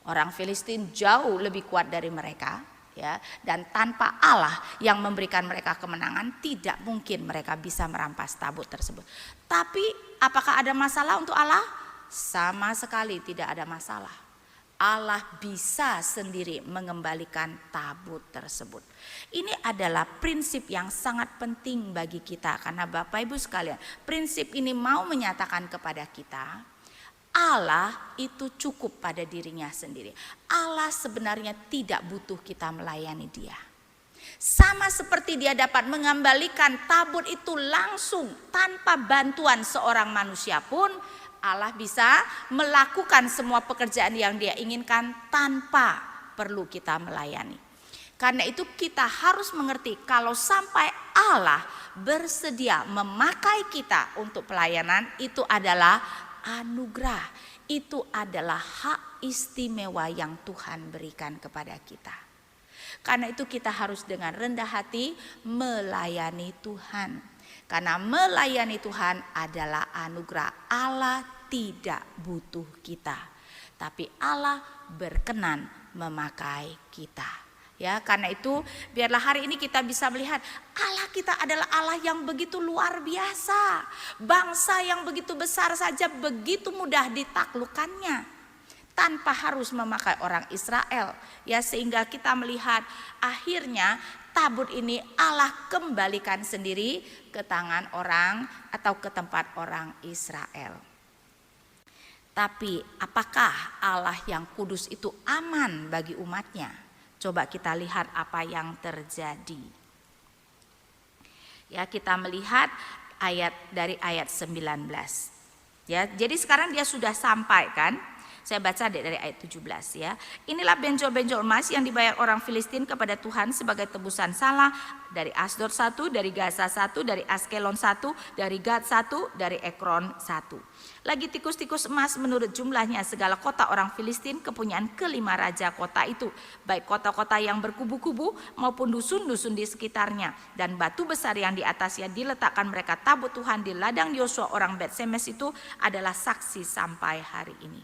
Orang Filistin jauh lebih kuat dari mereka, ya, dan tanpa Allah yang memberikan mereka kemenangan, tidak mungkin mereka bisa merampas tabut tersebut. Tapi apakah ada masalah untuk Allah? Sama sekali tidak ada masalah. Allah bisa sendiri mengembalikan tabut tersebut. Ini adalah prinsip yang sangat penting bagi kita, karena Bapak Ibu sekalian, prinsip ini mau menyatakan kepada kita, Allah itu cukup pada dirinya sendiri. Allah sebenarnya tidak butuh kita melayani Dia. Sama seperti Dia dapat mengembalikan tabut itu langsung tanpa bantuan seorang manusia pun, Allah bisa melakukan semua pekerjaan yang Dia inginkan tanpa perlu kita melayani. Karena itu kita harus mengerti kalau sampai Allah bersedia memakai kita untuk pelayanan, itu adalah anugerah, itu adalah hak istimewa yang Tuhan berikan kepada kita. Karena itu kita harus dengan rendah hati melayani Tuhan. Karena melayani Tuhan adalah anugerah. Allah tidak butuh kita, tapi Allah berkenan memakai kita. Ya, karena itu biarlah hari ini kita bisa melihat Allah kita adalah Allah yang begitu luar biasa. Bangsa yang begitu besar saja begitu mudah ditaklukkannya tanpa harus memakai orang Israel. Ya, sehingga kita melihat akhirnya tabut ini Allah kembalikan sendiri ke tangan orang atau ke tempat orang Israel. Tapi apakah Allah yang kudus itu aman bagi umatnya? Coba kita lihat apa yang terjadi. Ya, kita melihat dari ayat 19. Ya, jadi sekarang dia sudah sampai kan? Saya baca dari ayat 17 ya. Inilah benjol-benjol emas yang dibayar orang Filistin kepada Tuhan sebagai tebusan salah, dari Asdod 1, dari Gaza 1, dari Askelon 1, dari Gad 1, dari Ekron 1. Lagi tikus-tikus emas menurut jumlahnya segala kota orang Filistin kepunyaan kelima raja kota itu, baik kota-kota yang berkubu-kubu maupun dusun-dusun di sekitarnya, dan batu besar yang di atasnya diletakkan mereka tabut Tuhan di ladang Yosua orang Bet-Shemesh itu adalah saksi sampai hari ini.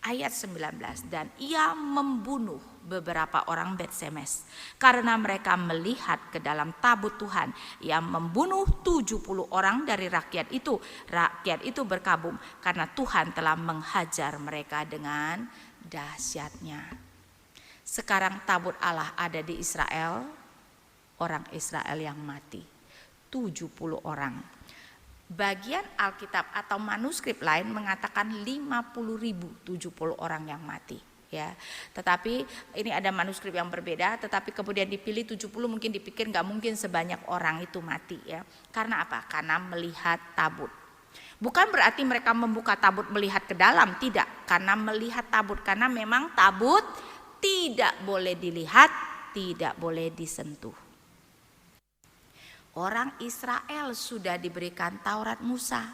Ayat 19, dan ia membunuh beberapa orang Bet-Shemesh karena mereka melihat ke dalam tabut Tuhan. Ia membunuh 70 orang dari rakyat itu. Rakyat itu berkabung karena Tuhan telah menghajar mereka dengan dahsyatnya. Sekarang tabut Allah ada di Israel, orang Israel yang mati 70 orang. Bagian Alkitab atau manuskrip lain mengatakan 50.070 orang yang mati, ya. Tetapi ini ada manuskrip yang berbeda, tetapi kemudian dipilih 70, mungkin dipikir nggak mungkin sebanyak orang itu mati, ya. Karena apa? Karena melihat tabut. Bukan berarti mereka membuka tabut melihat ke dalam, tidak. Karena melihat tabut, karena memang tabut tidak boleh dilihat, tidak boleh disentuh. Orang Israel sudah diberikan Taurat Musa.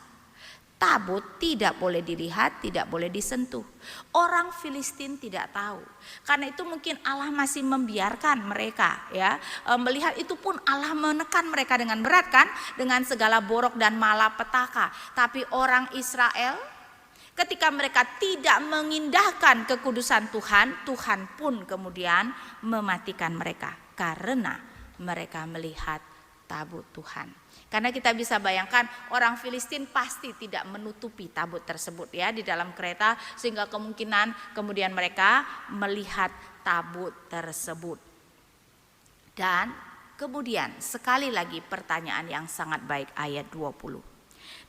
Tabut tidak boleh dilihat, tidak boleh disentuh. Orang Filistin tidak tahu. Karena itu mungkin Allah masih membiarkan mereka, ya. Melihat itu pun Allah menekan mereka dengan berat, kan, dengan segala borok dan malapetaka. Tapi orang Israel, ketika mereka tidak mengindahkan kekudusan Tuhan, Tuhan pun kemudian mematikan mereka karena mereka melihat tabut Tuhan. Karena kita bisa bayangkan orang Filistin pasti tidak menutupi tabut tersebut, ya, di dalam kereta, sehingga kemungkinan kemudian mereka melihat tabut tersebut. Dan kemudian sekali lagi pertanyaan yang sangat baik, ayat 20.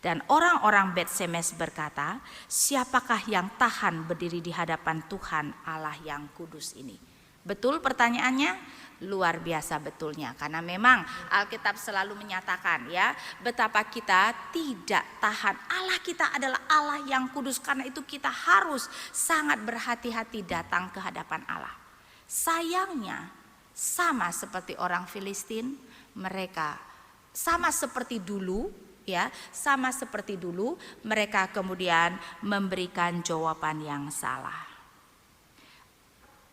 Dan orang-orang Bet-Semes berkata, siapakah yang tahan berdiri di hadapan Tuhan Allah yang kudus ini? Betul pertanyaannya? Luar biasa betulnya, karena memang Alkitab selalu menyatakan, ya, betapa kita tidak tahan. Allah kita adalah Allah yang kudus, karena itu kita harus sangat berhati-hati datang ke hadapan Allah. Sayangnya sama seperti orang Filistin, mereka sama seperti dulu, ya, sama seperti dulu mereka kemudian memberikan jawaban yang salah.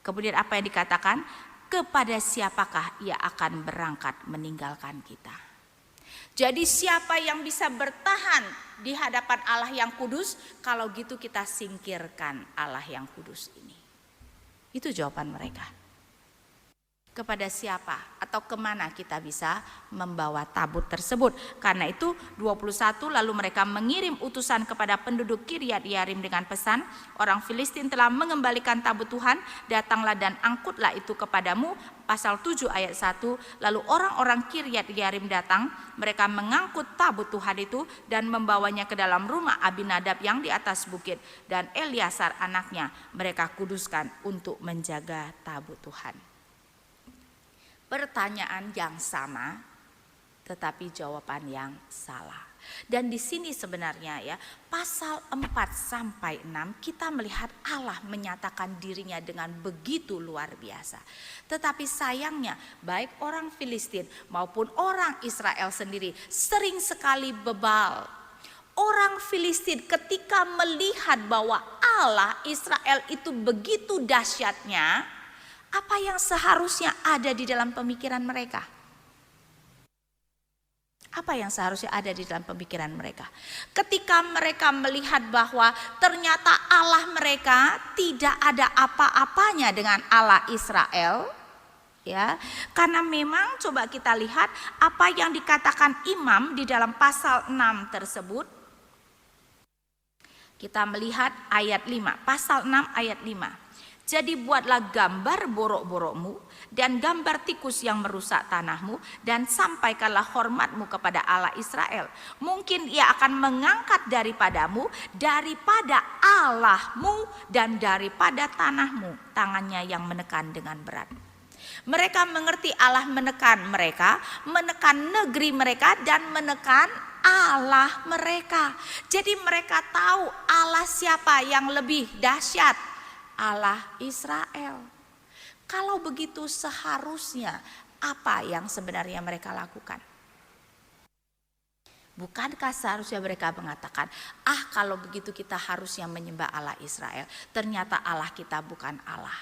Kemudian apa yang dikatakan? Kepada siapakah ia akan berangkat meninggalkan kita? Jadi siapa yang bisa bertahan di hadapan Allah yang kudus? Kalau gitu kita singkirkan Allah yang kudus ini. Itu jawaban mereka. Kepada siapa atau kemana kita bisa membawa tabut tersebut? Karena itu 21, lalu mereka mengirim utusan kepada penduduk Kiryat Yearim dengan pesan, orang Filistin telah mengembalikan tabut Tuhan, datanglah dan angkutlah itu kepadamu. Pasal 7 ayat 1, lalu orang-orang Kiryat Yearim datang, mereka mengangkut tabut Tuhan itu dan membawanya ke dalam rumah Abinadab yang di atas bukit, dan Eliasar anaknya mereka kuduskan untuk menjaga tabut Tuhan. Pertanyaan yang sama, tetapi jawaban yang salah. Dan di sini sebenarnya, ya, pasal 4 sampai 6 kita melihat Allah menyatakan dirinya dengan begitu luar biasa. Tetapi sayangnya baik orang Filistin maupun orang Israel sendiri sering sekali bebal. Orang Filistin ketika melihat bahwa Allah Israel itu begitu dahsyatnya, apa yang seharusnya ada di dalam pemikiran mereka? Apa yang seharusnya ada di dalam pemikiran mereka? Ketika mereka melihat bahwa ternyata Allah mereka tidak ada apa-apanya dengan Allah Israel, ya. Karena memang coba kita lihat apa yang dikatakan imam di dalam pasal 6 tersebut. Kita melihat ayat 5, pasal 6 ayat 5. Jadi buatlah gambar borok-borokmu dan gambar tikus yang merusak tanahmu, dan sampaikanlah hormatmu kepada Allah Israel. Mungkin ia akan mengangkat daripadamu, daripada Allahmu dan daripada tanahmu, tangannya yang menekan dengan berat. Mereka mengerti Allah menekan mereka, menekan negeri mereka, dan menekan Allah mereka. Jadi mereka tahu Allah siapa yang lebih dahsyat, Allah Israel. Kalau begitu seharusnya apa yang sebenarnya mereka lakukan? Bukankah seharusnya mereka mengatakan, kalau begitu kita harusnya menyembah Allah Israel. Ternyata Allah kita bukan Allah.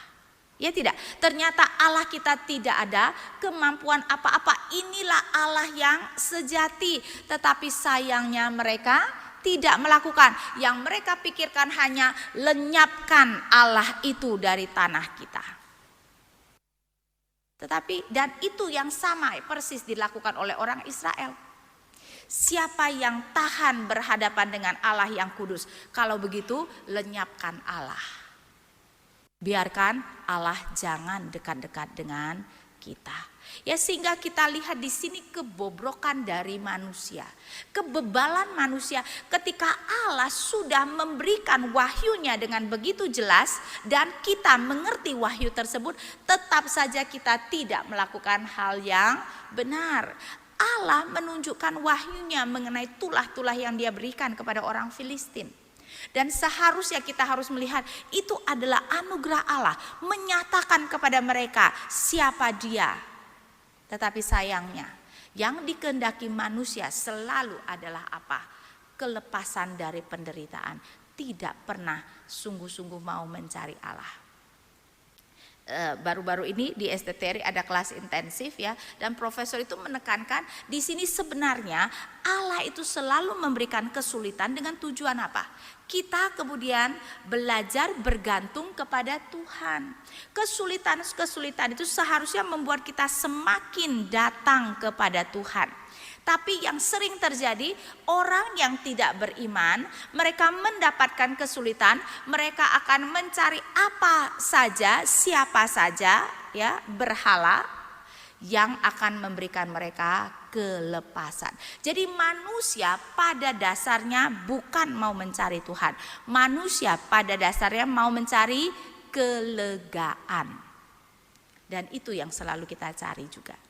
Ya tidak, ternyata Allah kita tidak ada kemampuan apa-apa. Inilah Allah yang sejati. Tetapi sayangnya mereka tidak melakukan. Yang mereka pikirkan hanya lenyapkan Allah itu dari tanah kita. Tetapi dan itu yang sama persis dilakukan oleh orang Israel. Siapa yang tahan berhadapan dengan Allah yang kudus? Kalau begitu lenyapkan Allah. Biarkan Allah jangan dekat-dekat dengan kita. Ya, sehingga kita lihat di sini kebobrokan dari manusia, kebebalan manusia ketika Allah sudah memberikan wahyunya dengan begitu jelas dan kita mengerti wahyu tersebut, tetap saja kita tidak melakukan hal yang benar. Allah menunjukkan wahyunya mengenai tulah-tulah yang dia berikan kepada orang Filistin. Dan seharusnya kita harus melihat itu adalah anugerah Allah menyatakan kepada mereka siapa dia. Tetapi sayangnya yang dikehendaki manusia selalu adalah apa? Kelepasan dari penderitaan. Tidak pernah sungguh-sungguh mau mencari Allah. Baru-baru ini di STTRI ada kelas intensif ya, dan profesor itu menekankan di sini sebenarnya Allah itu selalu memberikan kesulitan dengan tujuan apa? Kita kemudian belajar bergantung kepada Tuhan. Kesulitan itu seharusnya membuat kita semakin datang kepada Tuhan. Tapi yang sering terjadi, orang yang tidak beriman, mereka mendapatkan kesulitan, mereka akan mencari apa saja, siapa saja ya, berhala yang akan memberikan mereka kelepasan. Jadi manusia pada dasarnya bukan mau mencari Tuhan. Manusia pada dasarnya mau mencari kelegaan. Dan itu yang selalu kita cari juga.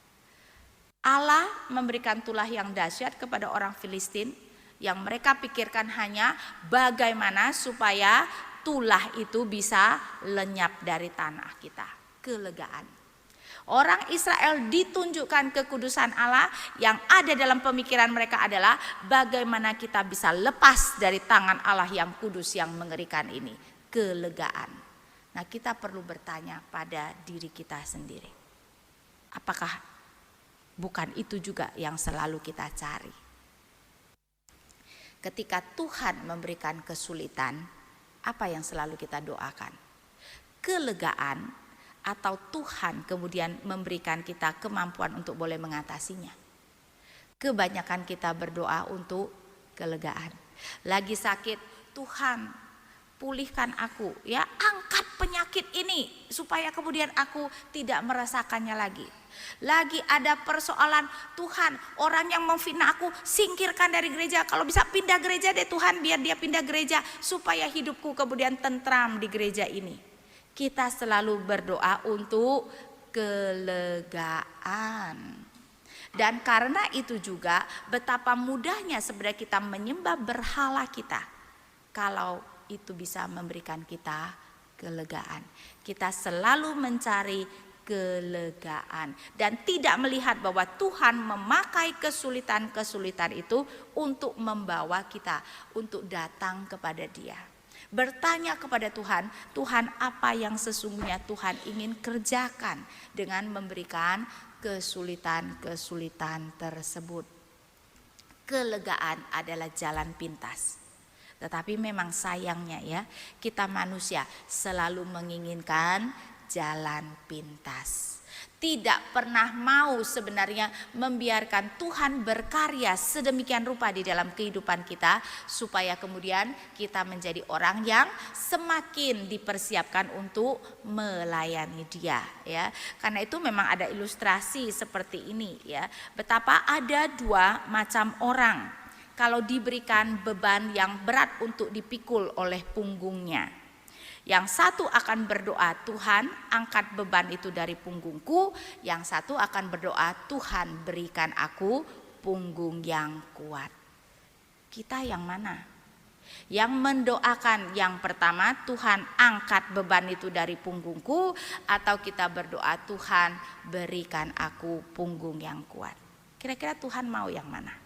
Allah memberikan tulah yang dahsyat kepada orang Filistin yang mereka pikirkan hanya bagaimana supaya tulah itu bisa lenyap dari tanah kita. Kelegaan. Orang Israel ditunjukkan kekudusan Allah, yang ada dalam pemikiran mereka adalah bagaimana kita bisa lepas dari tangan Allah yang kudus yang mengerikan ini. Kelegaan. Nah, kita perlu bertanya pada diri kita sendiri. Apakah bukan itu juga yang selalu kita cari? Ketika Tuhan memberikan kesulitan, apa yang selalu kita doakan? Kelegaan, atau Tuhan kemudian memberikan kita kemampuan untuk boleh mengatasinya? Kebanyakan kita berdoa untuk kelegaan. Lagi sakit, Tuhan pulihkan aku, ya, angkat penyakit ini supaya kemudian aku tidak merasakannya lagi. Lagi ada persoalan, Tuhan, orang yang memfitnah aku singkirkan dari gereja, kalau bisa pindah gereja deh Tuhan, biar dia pindah gereja supaya hidupku kemudian tentram di gereja ini. Kita selalu berdoa untuk kelegaan. Dan karena itu juga betapa mudahnya sebenarnya kita menyembah berhala kita kalau itu bisa memberikan kita kelegaan. Kita selalu mencari kelegaan dan tidak melihat bahwa Tuhan memakai kesulitan-kesulitan itu untuk membawa kita untuk datang kepada Dia. Bertanya kepada Tuhan, Tuhan apa yang sesungguhnya Tuhan ingin kerjakan dengan memberikan kesulitan-kesulitan tersebut. Kelegaan adalah jalan pintas. Tetapi memang sayangnya ya, kita manusia selalu menginginkan jalan pintas. Tidak pernah mau sebenarnya membiarkan Tuhan berkarya sedemikian rupa di dalam kehidupan kita supaya kemudian kita menjadi orang yang semakin dipersiapkan untuk melayani Dia, ya. Karena itu memang ada ilustrasi seperti ini ya, betapa ada dua macam orang kalau diberikan beban yang berat untuk dipikul oleh punggungnya. Yang satu akan berdoa, Tuhan angkat beban itu dari punggungku. Yang satu akan berdoa, Tuhan berikan aku punggung yang kuat. Kita yang mana? Yang mendoakan yang pertama, Tuhan angkat beban itu dari punggungku, atau kita berdoa, Tuhan berikan aku punggung yang kuat. Kira-kira Tuhan mau yang mana?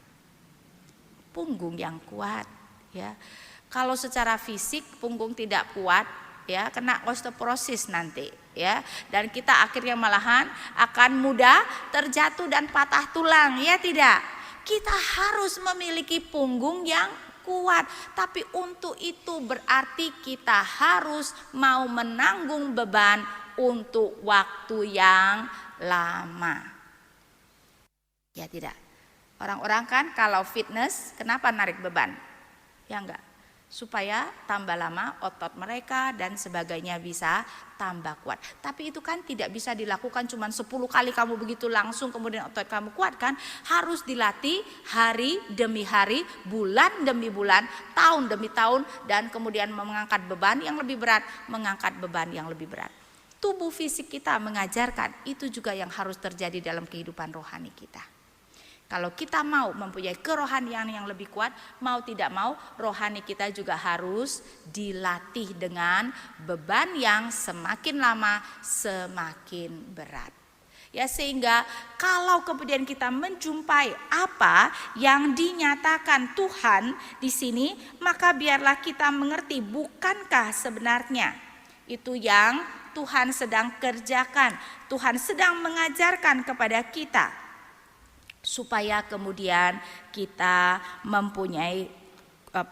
Punggung yang kuat, ya. Kalau secara fisik punggung tidak kuat, ya, kena osteoporosis nanti, ya, dan kita akhirnya malahan akan mudah terjatuh dan patah tulang, ya tidak. Kita harus memiliki punggung yang kuat, tapi untuk itu berarti kita harus mau menanggung beban untuk waktu yang lama. Ya tidak. Orang-orang kan kalau fitness kenapa narik beban? Ya enggak. supaya tambah lama otot mereka dan sebagainya bisa tambah kuat. Tapi itu kan tidak bisa dilakukan cuma 10 kali kamu begitu langsung kemudian otot kamu kuat kan. Harus dilatih hari demi hari, bulan demi bulan, tahun demi tahun, dan kemudian mengangkat beban yang lebih berat, mengangkat beban yang lebih berat. Tubuh fisik kita mengajarkan, itu juga yang harus terjadi dalam kehidupan rohani kita. Kalau kita mau mempunyai kerohanian yang lebih kuat, mau tidak mau rohani kita juga harus dilatih dengan beban yang semakin lama semakin berat. Ya, sehingga kalau kemudian kita menjumpai apa yang dinyatakan Tuhan di sini, maka biarlah kita mengerti, bukankah sebenarnya itu yang Tuhan sedang kerjakan, Tuhan sedang mengajarkan kepada kita, supaya kemudian kita mempunyai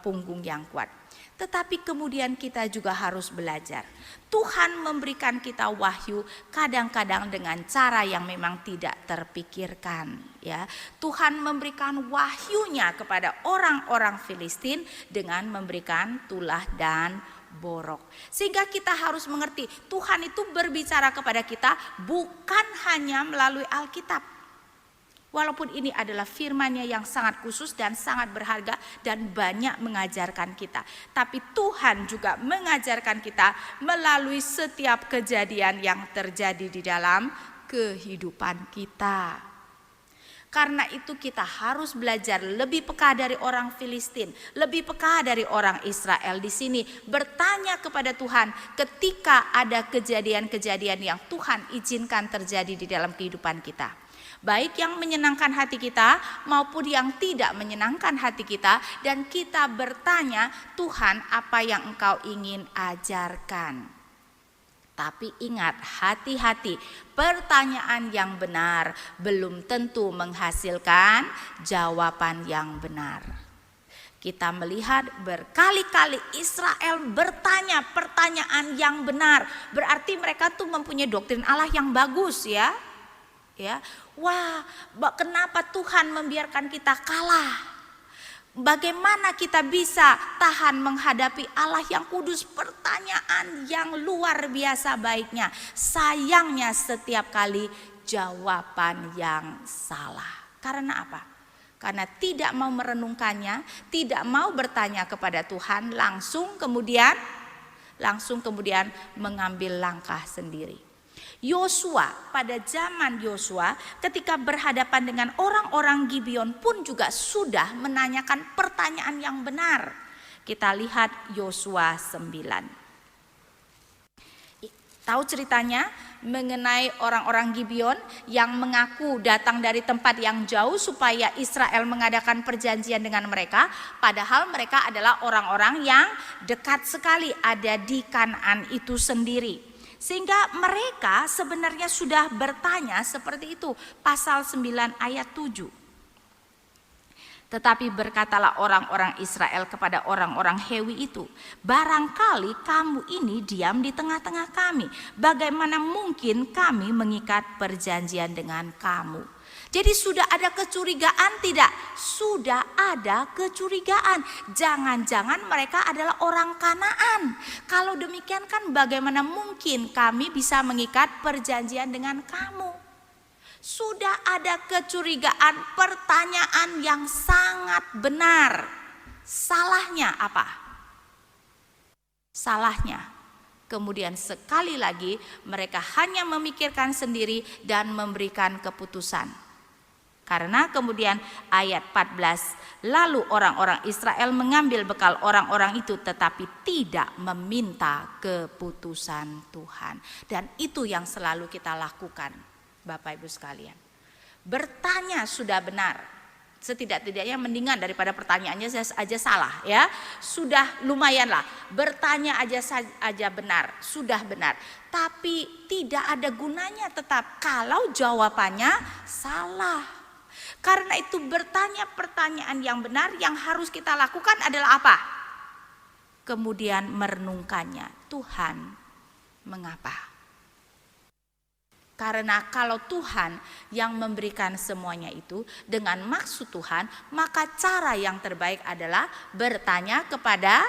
punggung yang kuat. Tetapi kemudian kita juga harus belajar. Tuhan memberikan kita wahyu kadang-kadang dengan cara yang memang tidak terpikirkan, ya. Tuhan memberikan wahyunya kepada orang-orang Filistin dengan memberikan tulah dan borok. Sehingga kita harus mengerti, Tuhan itu berbicara kepada kita bukan hanya melalui Alkitab. Walaupun ini adalah firman-Nya yang sangat khusus dan sangat berharga dan banyak mengajarkan kita. Tapi Tuhan juga mengajarkan kita melalui setiap kejadian yang terjadi di dalam kehidupan kita. Karena itu kita harus belajar lebih peka dari orang Filistin, lebih peka dari orang Israel di sini. Bertanya kepada Tuhan ketika ada kejadian-kejadian yang Tuhan izinkan terjadi di dalam kehidupan kita. Baik yang menyenangkan hati kita maupun yang tidak menyenangkan hati kita. Dan kita bertanya, Tuhan, apa yang Engkau ingin ajarkan? Tapi ingat, hati-hati, pertanyaan yang benar belum tentu menghasilkan jawaban yang benar. Kita melihat berkali-kali Israel bertanya pertanyaan yang benar. Berarti mereka tuh mempunyai doktrin Allah yang bagus, ya. Ya, wah, kenapa Tuhan membiarkan kita kalah? Bagaimana kita bisa tahan menghadapi Allah yang kudus? Pertanyaan yang luar biasa baiknya. Sayangnya setiap kali jawaban yang salah. Karena apa? Karena tidak mau merenungkannya, tidak mau bertanya kepada Tuhan, langsung kemudian mengambil langkah sendiri. Yosua, pada zaman Yosua ketika berhadapan dengan orang-orang Gibeon pun juga sudah menanyakan pertanyaan yang benar. Kita lihat Yosua 9. Tahu ceritanya mengenai orang-orang Gibeon yang mengaku datang dari tempat yang jauh supaya Israel mengadakan perjanjian dengan mereka, padahal mereka adalah orang-orang yang dekat sekali ada di Kanaan itu sendiri. Sehingga mereka sebenarnya sudah bertanya seperti itu, pasal 9 ayat 7. Tetapi berkatalah orang-orang Israel kepada orang-orang Hewi itu, barangkali kamu ini diam di tengah-tengah kami, bagaimana mungkin kami mengikat perjanjian dengan kamu? Jadi sudah ada kecurigaan tidak? Sudah ada kecurigaan. Jangan-jangan mereka adalah orang Kanaan. Kalau demikian kan bagaimana mungkin kami bisa mengikat perjanjian dengan kamu? Sudah ada kecurigaan, pertanyaan yang sangat benar. Salahnya apa? Salahnya kemudian sekali lagi mereka hanya memikirkan sendiri dan memberikan keputusan. Karena kemudian ayat 14, lalu orang-orang Israel mengambil bekal orang-orang itu tetapi tidak meminta keputusan Tuhan. Dan itu yang selalu kita lakukan, Bapak Ibu sekalian. Bertanya sudah benar, setidak-tidaknya mendingan daripada pertanyaannya aja salah, ya. Sudah lumayanlah, bertanya aja benar, sudah benar. Tapi tidak ada gunanya tetap kalau jawabannya salah. Karena itu bertanya pertanyaan yang benar, yang harus kita lakukan adalah apa? Kemudian merenungkannya. Tuhan, mengapa? Karena kalau Tuhan yang memberikan semuanya itu dengan maksud Tuhan, maka cara yang terbaik adalah bertanya kepada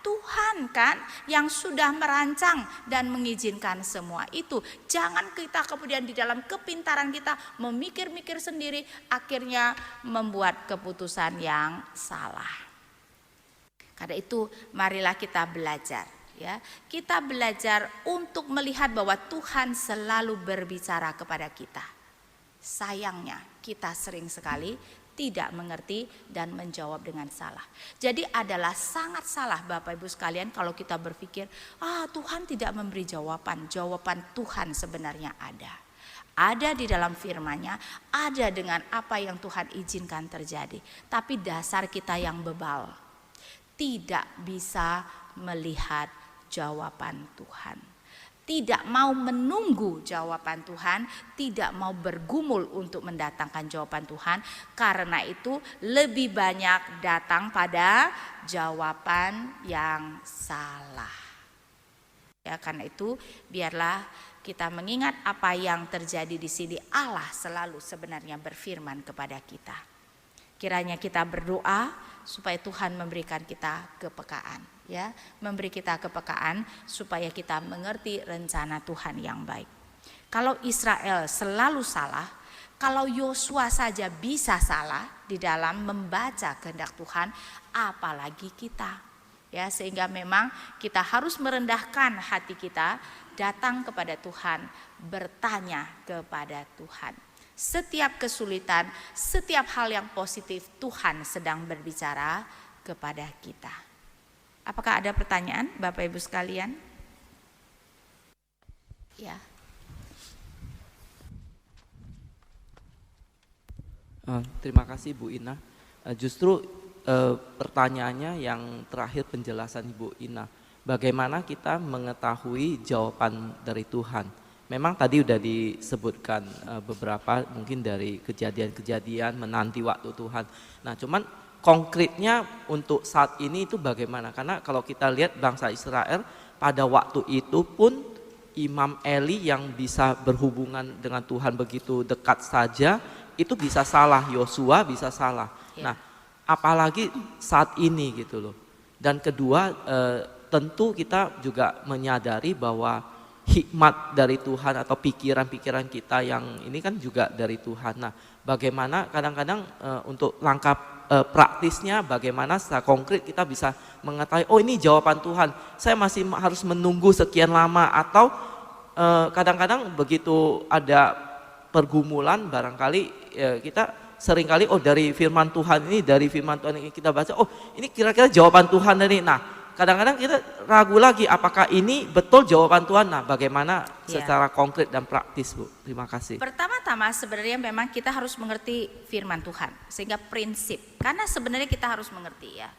Tuhan kan yang sudah merancang dan mengizinkan semua itu. Jangan kita kemudian di dalam kepintaran kita memikir-mikir sendiri, akhirnya membuat keputusan yang salah. Karena itu marilah kita belajar, ya. Kita belajar untuk melihat bahwa Tuhan selalu berbicara kepada kita. Sayangnya kita sering sekali tidak mengerti dan menjawab dengan salah. Jadi adalah sangat salah Bapak Ibu sekalian kalau kita berpikir, Tuhan tidak memberi jawaban. Jawaban Tuhan sebenarnya ada. Ada di dalam firman-Nya, ada dengan apa yang Tuhan izinkan terjadi. Tapi dasar kita yang bebal, tidak bisa melihat jawaban Tuhan. Tidak mau menunggu jawaban Tuhan, tidak mau bergumul untuk mendatangkan jawaban Tuhan. Karena itu lebih banyak datang pada jawaban yang salah. Ya, karena itu biarlah kita mengingat apa yang terjadi di sini. Allah selalu sebenarnya berfirman kepada kita. Kiranya kita berdoa supaya Tuhan memberikan kita kepekaan, ya, memberi kita kepekaan supaya kita mengerti rencana Tuhan yang baik. Kalau Israel selalu salah, kalau Yosua saja bisa salah di dalam membaca kehendak Tuhan, apalagi kita. Ya, sehingga memang kita harus merendahkan hati kita, datang kepada Tuhan, bertanya kepada Tuhan. Setiap kesulitan, setiap hal yang positif, Tuhan sedang berbicara kepada kita. Apakah ada pertanyaan Bapak Ibu sekalian? Ya. Terima kasih Bu Ina. Justru pertanyaannya yang terakhir penjelasan Ibu Ina. Bagaimana kita mengetahui jawaban dari Tuhan? Memang tadi udah disebutkan beberapa mungkin dari kejadian-kejadian menanti waktu Tuhan. Nah, cuman konkretnya untuk saat ini itu bagaimana? Karena kalau kita lihat bangsa Israel pada waktu itu pun Imam Eli yang bisa berhubungan dengan Tuhan begitu dekat saja itu bisa salah, Yosua bisa salah. Ya. Nah, apalagi saat ini gitu loh. Dan kedua tentu kita juga menyadari bahwa hikmat dari Tuhan atau pikiran-pikiran kita yang ini kan juga dari Tuhan. Nah, bagaimana kadang-kadang untuk langkah praktisnya, bagaimana secara konkret kita bisa mengetahui, oh ini jawaban Tuhan, saya masih harus menunggu sekian lama, atau kadang-kadang begitu ada pergumulan barangkali kita seringkali dari firman Tuhan ini, dari firman Tuhan yang kita baca, oh ini kira-kira jawaban Tuhan dari. Nah, kadang-kadang kita ragu lagi apakah ini betul jawaban Tuhan. Nah, bagaimana secara konkret dan praktis, Bu? Terima kasih. Pertama-tama sebenarnya memang kita harus mengerti firman Tuhan, sehingga prinsip. Karena sebenarnya kita harus mengerti, ya.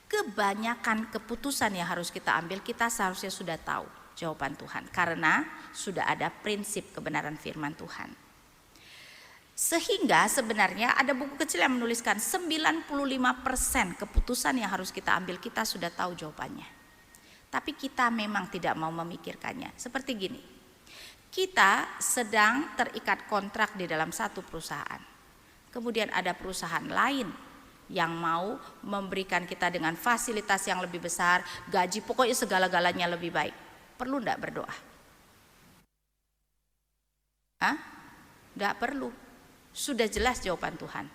Kebanyakan keputusan yang harus kita ambil, kita seharusnya sudah tahu jawaban Tuhan. Karena sudah ada prinsip kebenaran firman Tuhan. Sehingga sebenarnya ada buku kecil yang menuliskan 95% keputusan yang harus kita ambil kita sudah tahu jawabannya. Tapi kita memang tidak mau memikirkannya. Seperti gini, kita sedang terikat kontrak di dalam satu perusahaan. Kemudian ada perusahaan lain yang mau memberikan kita dengan fasilitas yang lebih besar, gaji, pokoknya segala-galanya lebih baik. Perlu enggak berdoa? Enggak perlu. Sudah jelas jawaban Tuhan.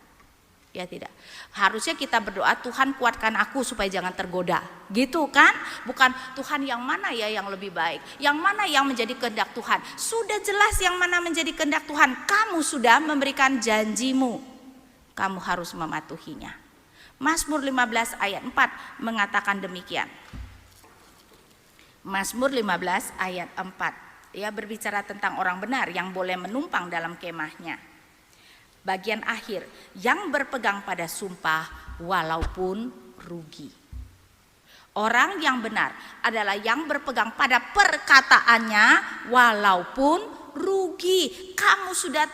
Ya tidak. Harusnya kita berdoa, Tuhan kuatkan aku supaya jangan tergoda. Gitu kan? Bukan Tuhan yang mana ya yang lebih baik, yang mana yang menjadi kehendak Tuhan. Sudah jelas yang mana menjadi kehendak Tuhan. Kamu sudah memberikan janjimu, kamu harus mematuhinya. Mazmur 15 ayat 4 mengatakan demikian. Mazmur 15 ayat 4, ya, berbicara tentang orang benar yang boleh menumpang dalam kemahnya. Bagian akhir, yang berpegang pada sumpah walaupun rugi. Orang yang benar adalah yang berpegang pada perkataannya walaupun rugi. Kamu sudah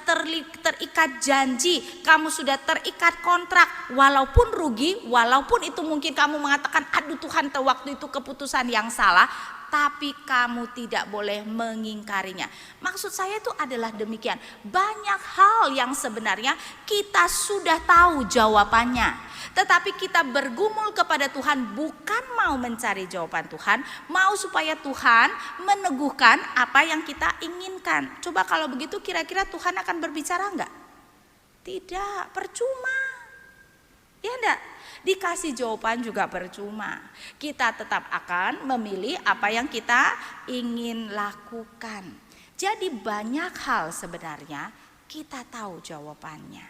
terikat janji, kamu sudah terikat kontrak, walaupun rugi, walaupun itu mungkin kamu mengatakan, aduh Tuhan, waktu itu keputusan yang salah, tapi kamu tidak boleh mengingkarinya. Maksud saya itu adalah demikian. Banyak hal yang sebenarnya kita sudah tahu jawabannya, tetapi kita bergumul kepada Tuhan bukan mau mencari jawaban Tuhan, mau supaya Tuhan meneguhkan apa yang kita inginkan. Coba kalau begitu kira-kira Tuhan akan berbicara enggak? Tidak, percuma. Ya enggak? Dikasih jawaban juga percuma. Kita tetap akan memilih apa yang kita ingin lakukan. Jadi banyak hal sebenarnya kita tahu jawabannya.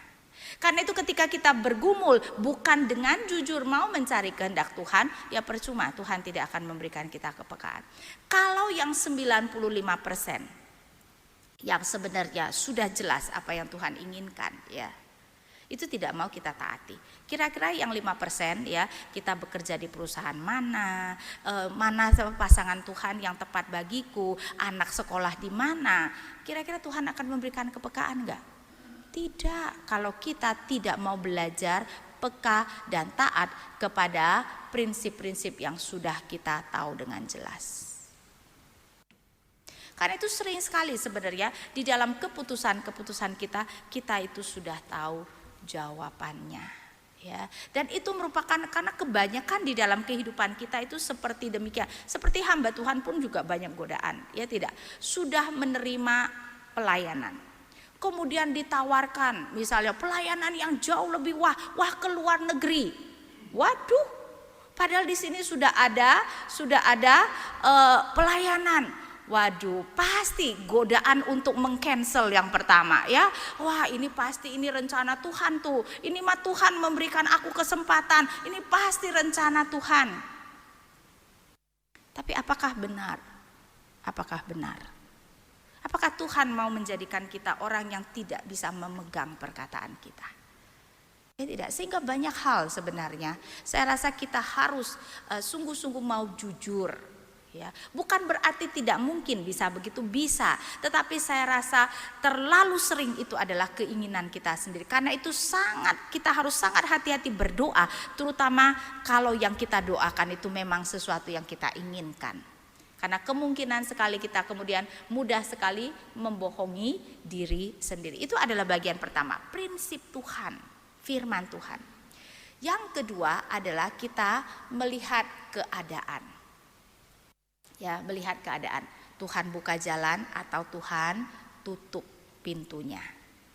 Karena itu ketika kita bergumul bukan dengan jujur mau mencari kehendak Tuhan, ya percuma, Tuhan tidak akan memberikan kita kepekaan. Kalau yang 95% yang sebenarnya sudah jelas apa yang Tuhan inginkan, ya itu tidak mau kita taati. Kira-kira yang 5% ya, kita bekerja di perusahaan mana, mana pasangan Tuhan yang tepat bagiku, anak sekolah di mana, kira-kira Tuhan akan memberikan kepekaan enggak? Tidak, kalau kita tidak mau belajar peka dan taat kepada prinsip-prinsip yang sudah kita tahu dengan jelas. Karena itu sering sekali sebenarnya di dalam keputusan-keputusan kita itu sudah tahu jawabannya, ya. Dan itu merupakan karena kebanyakan di dalam kehidupan kita itu seperti demikian. Seperti hamba Tuhan pun juga banyak godaan, ya tidak. Sudah menerima pelayanan, kemudian ditawarkan misalnya pelayanan yang jauh lebih wah ke luar negeri. Waduh, padahal di sini sudah ada pelayanan. Waduh, pasti godaan untuk meng-cancel yang pertama, ya. Wah, ini pasti ini rencana Tuhan tuh. Ini mah Tuhan memberikan aku kesempatan. Ini pasti rencana Tuhan. Tapi apakah benar? Apakah benar? Apakah Tuhan mau menjadikan kita orang yang tidak bisa memegang perkataan kita? Ya tidak, sehingga banyak hal sebenarnya saya rasa kita harus sungguh-sungguh mau jujur. Ya, bukan berarti tidak mungkin bisa begitu, bisa, tetapi saya rasa terlalu sering itu adalah keinginan kita sendiri. Karena itu kita harus sangat hati-hati berdoa, terutama kalau yang kita doakan itu memang sesuatu yang kita inginkan. Karena kemungkinan sekali kita kemudian mudah sekali membohongi diri sendiri. Itu adalah bagian pertama, prinsip Tuhan, firman Tuhan. Yang kedua adalah kita melihat keadaan. Ya, melihat keadaan. Tuhan buka jalan atau Tuhan tutup pintunya.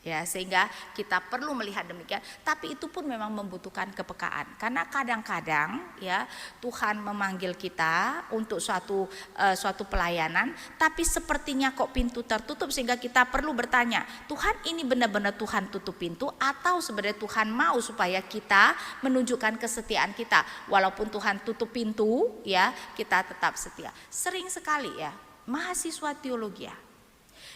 Ya, sehingga kita perlu melihat demikian. Tapi itu pun memang membutuhkan kepekaan. Karena kadang-kadang ya Tuhan memanggil kita untuk suatu pelayanan, tapi sepertinya kok pintu tertutup sehingga kita perlu bertanya, Tuhan ini benar-benar Tuhan tutup pintu atau sebenarnya Tuhan mau supaya kita menunjukkan kesetiaan kita. Walaupun Tuhan tutup pintu, ya kita tetap setia. Sering sekali ya mahasiswa teologi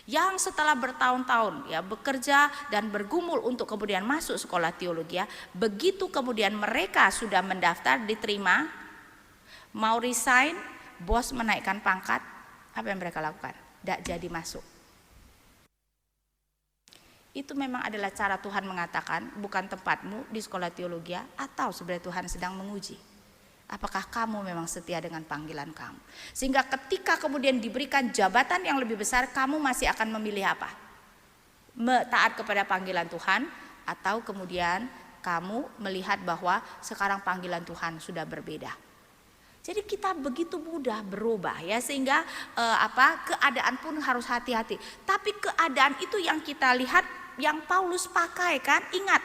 yang setelah bertahun-tahun ya bekerja dan bergumul untuk kemudian masuk sekolah teologi, begitu kemudian mereka sudah mendaftar, diterima, mau resign, bos menaikkan pangkat, apa yang mereka lakukan? Tidak jadi masuk. Itu memang adalah cara Tuhan mengatakan bukan tempatmu di sekolah teologi, atau sebenarnya Tuhan sedang menguji apakah kamu memang setia dengan panggilan kamu. Sehingga ketika kemudian diberikan jabatan yang lebih besar, kamu masih akan memilih apa? Taat kepada panggilan Tuhan, atau kemudian kamu melihat bahwa sekarang panggilan Tuhan sudah berbeda. Jadi kita begitu mudah berubah ya, sehingga keadaan pun harus hati-hati. Tapi keadaan itu yang kita lihat yang Paulus pakai kan, ingat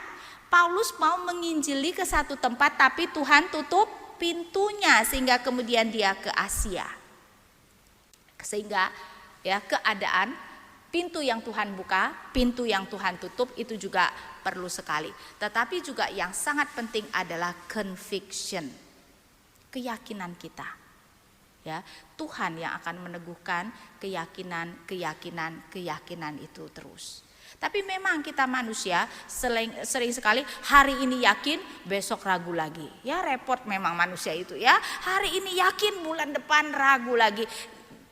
Paulus mau menginjili ke satu tempat tapi Tuhan tutup pintunya sehingga kemudian dia ke Asia. Sehingga ya keadaan, pintu yang Tuhan buka, pintu yang Tuhan tutup itu juga perlu sekali. Tetapi juga yang sangat penting adalah conviction, keyakinan kita. Ya, Tuhan yang akan meneguhkan keyakinan itu terus. Tapi memang kita manusia sering sekali hari ini yakin, besok ragu lagi. Ya repot memang manusia itu ya. Hari ini yakin, bulan depan ragu lagi.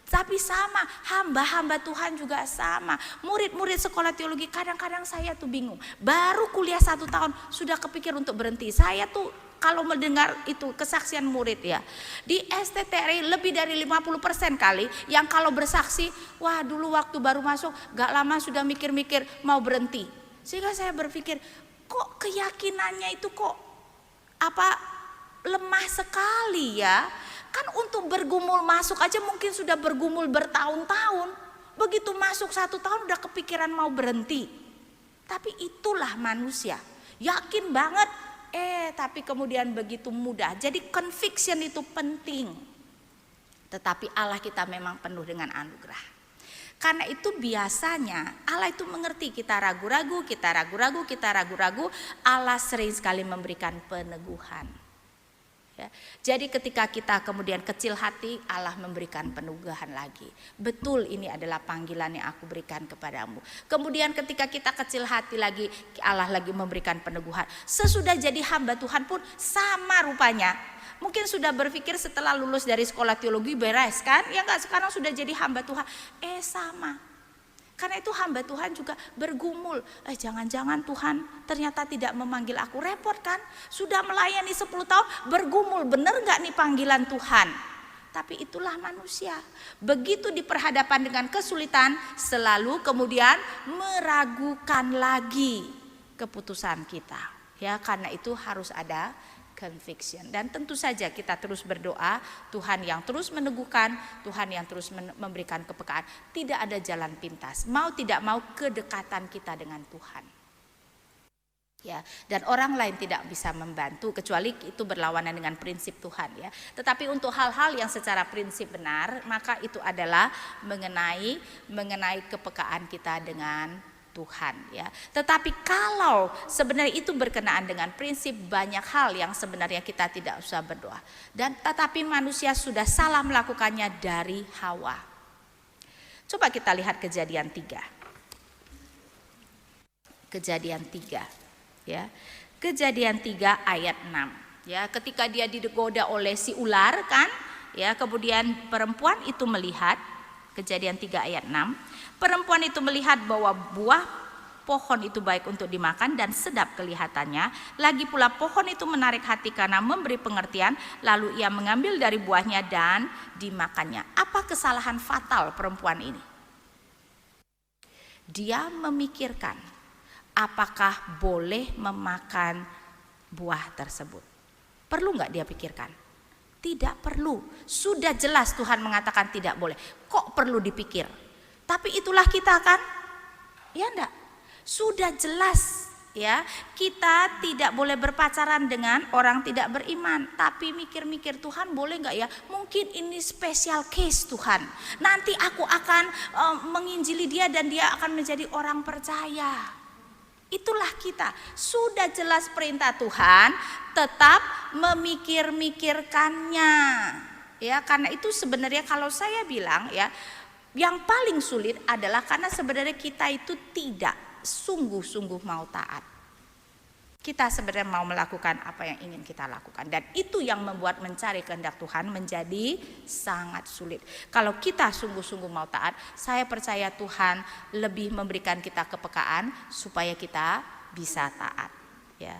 Tapi sama, hamba-hamba Tuhan juga sama. Murid-murid sekolah teologi kadang-kadang saya tuh bingung. Baru kuliah 1 tahun sudah kepikir untuk berhenti. Saya tuh kalau mendengar itu kesaksian murid ya, di STTRI lebih dari 50% kali yang kalau bersaksi, wah dulu waktu baru masuk gak lama sudah mikir-mikir mau berhenti. Sehingga saya berpikir, kok keyakinannya itu kok lemah sekali ya. Kan untuk bergumul masuk aja mungkin sudah bergumul bertahun-tahun, begitu masuk 1 tahun udah kepikiran mau berhenti. Tapi itulah manusia, yakin banget, tapi kemudian begitu mudah. Jadi conviction itu penting. Tetapi Allah kita memang penuh dengan anugerah. Karena itu biasanya Allah itu mengerti kita ragu-ragu, Allah sering sekali memberikan peneguhan. Ya. Jadi ketika kita kemudian kecil hati, Allah memberikan peneguhan lagi. Betul, ini adalah panggilan yang aku berikan kepadamu. Kemudian ketika kita kecil hati lagi, Allah lagi memberikan peneguhan. Sesudah jadi hamba Tuhan pun sama rupanya. Mungkin sudah berpikir setelah lulus dari sekolah teologi beres kan? Ya enggak, sekarang sudah jadi hamba Tuhan. Sama. Karena itu hamba Tuhan juga bergumul. Jangan-jangan Tuhan ternyata tidak memanggil aku. Repot kan? Sudah melayani 10 tahun bergumul. Bener gak nih panggilan Tuhan? Tapi itulah manusia. Begitu diperhadapkan dengan kesulitan, selalu kemudian meragukan lagi keputusan kita. Ya, karena itu harus ada conviction. Dan tentu saja kita terus berdoa, Tuhan yang terus meneguhkan, Tuhan yang terus memberikan kepekaan. Tidak ada jalan pintas, mau tidak mau kedekatan kita dengan Tuhan. Ya, dan orang lain tidak bisa membantu kecuali itu berlawanan dengan prinsip Tuhan ya. Tetapi untuk hal-hal yang secara prinsip benar, maka itu adalah mengenai kepekaan kita dengan Tuhan ya. Tetapi kalau sebenarnya itu berkenaan dengan prinsip, banyak hal yang sebenarnya kita tidak usah berdoa. Dan tetapi manusia sudah salah melakukannya dari Hawa. Coba kita lihat Kejadian 3. Kejadian 3 ya. Kejadian 3 ayat 6 ya. Ketika dia digoda oleh si ular kan ya, kemudian perempuan itu melihat, Kejadian 3 ayat 6. Perempuan itu melihat bahwa buah pohon itu baik untuk dimakan dan sedap kelihatannya. Lagi pula pohon itu menarik hati karena memberi pengertian. Lalu ia mengambil dari buahnya dan dimakannya. Apa kesalahan fatal perempuan ini? Dia memikirkan apakah boleh memakan buah tersebut. Perlu nggak dia pikirkan? Tidak perlu. Sudah jelas Tuhan mengatakan tidak boleh. Kok perlu dipikir? Tapi itulah kita kan, ya enggak? Sudah jelas ya, kita tidak boleh berpacaran dengan orang tidak beriman. Tapi mikir-mikir, Tuhan boleh enggak ya? Mungkin ini special case Tuhan. Nanti aku akan menginjili dia dan dia akan menjadi orang percaya. Itulah kita, sudah jelas perintah Tuhan, tetap memikir-mikirkannya. Ya, karena itu sebenarnya kalau saya bilang ya, yang paling sulit adalah karena sebenarnya kita itu tidak sungguh-sungguh mau taat. Kita sebenarnya mau melakukan apa yang ingin kita lakukan. Dan itu yang membuat mencari kehendak Tuhan menjadi sangat sulit. Kalau kita sungguh-sungguh mau taat, saya percaya Tuhan lebih memberikan kita kepekaan supaya kita bisa taat. Ya.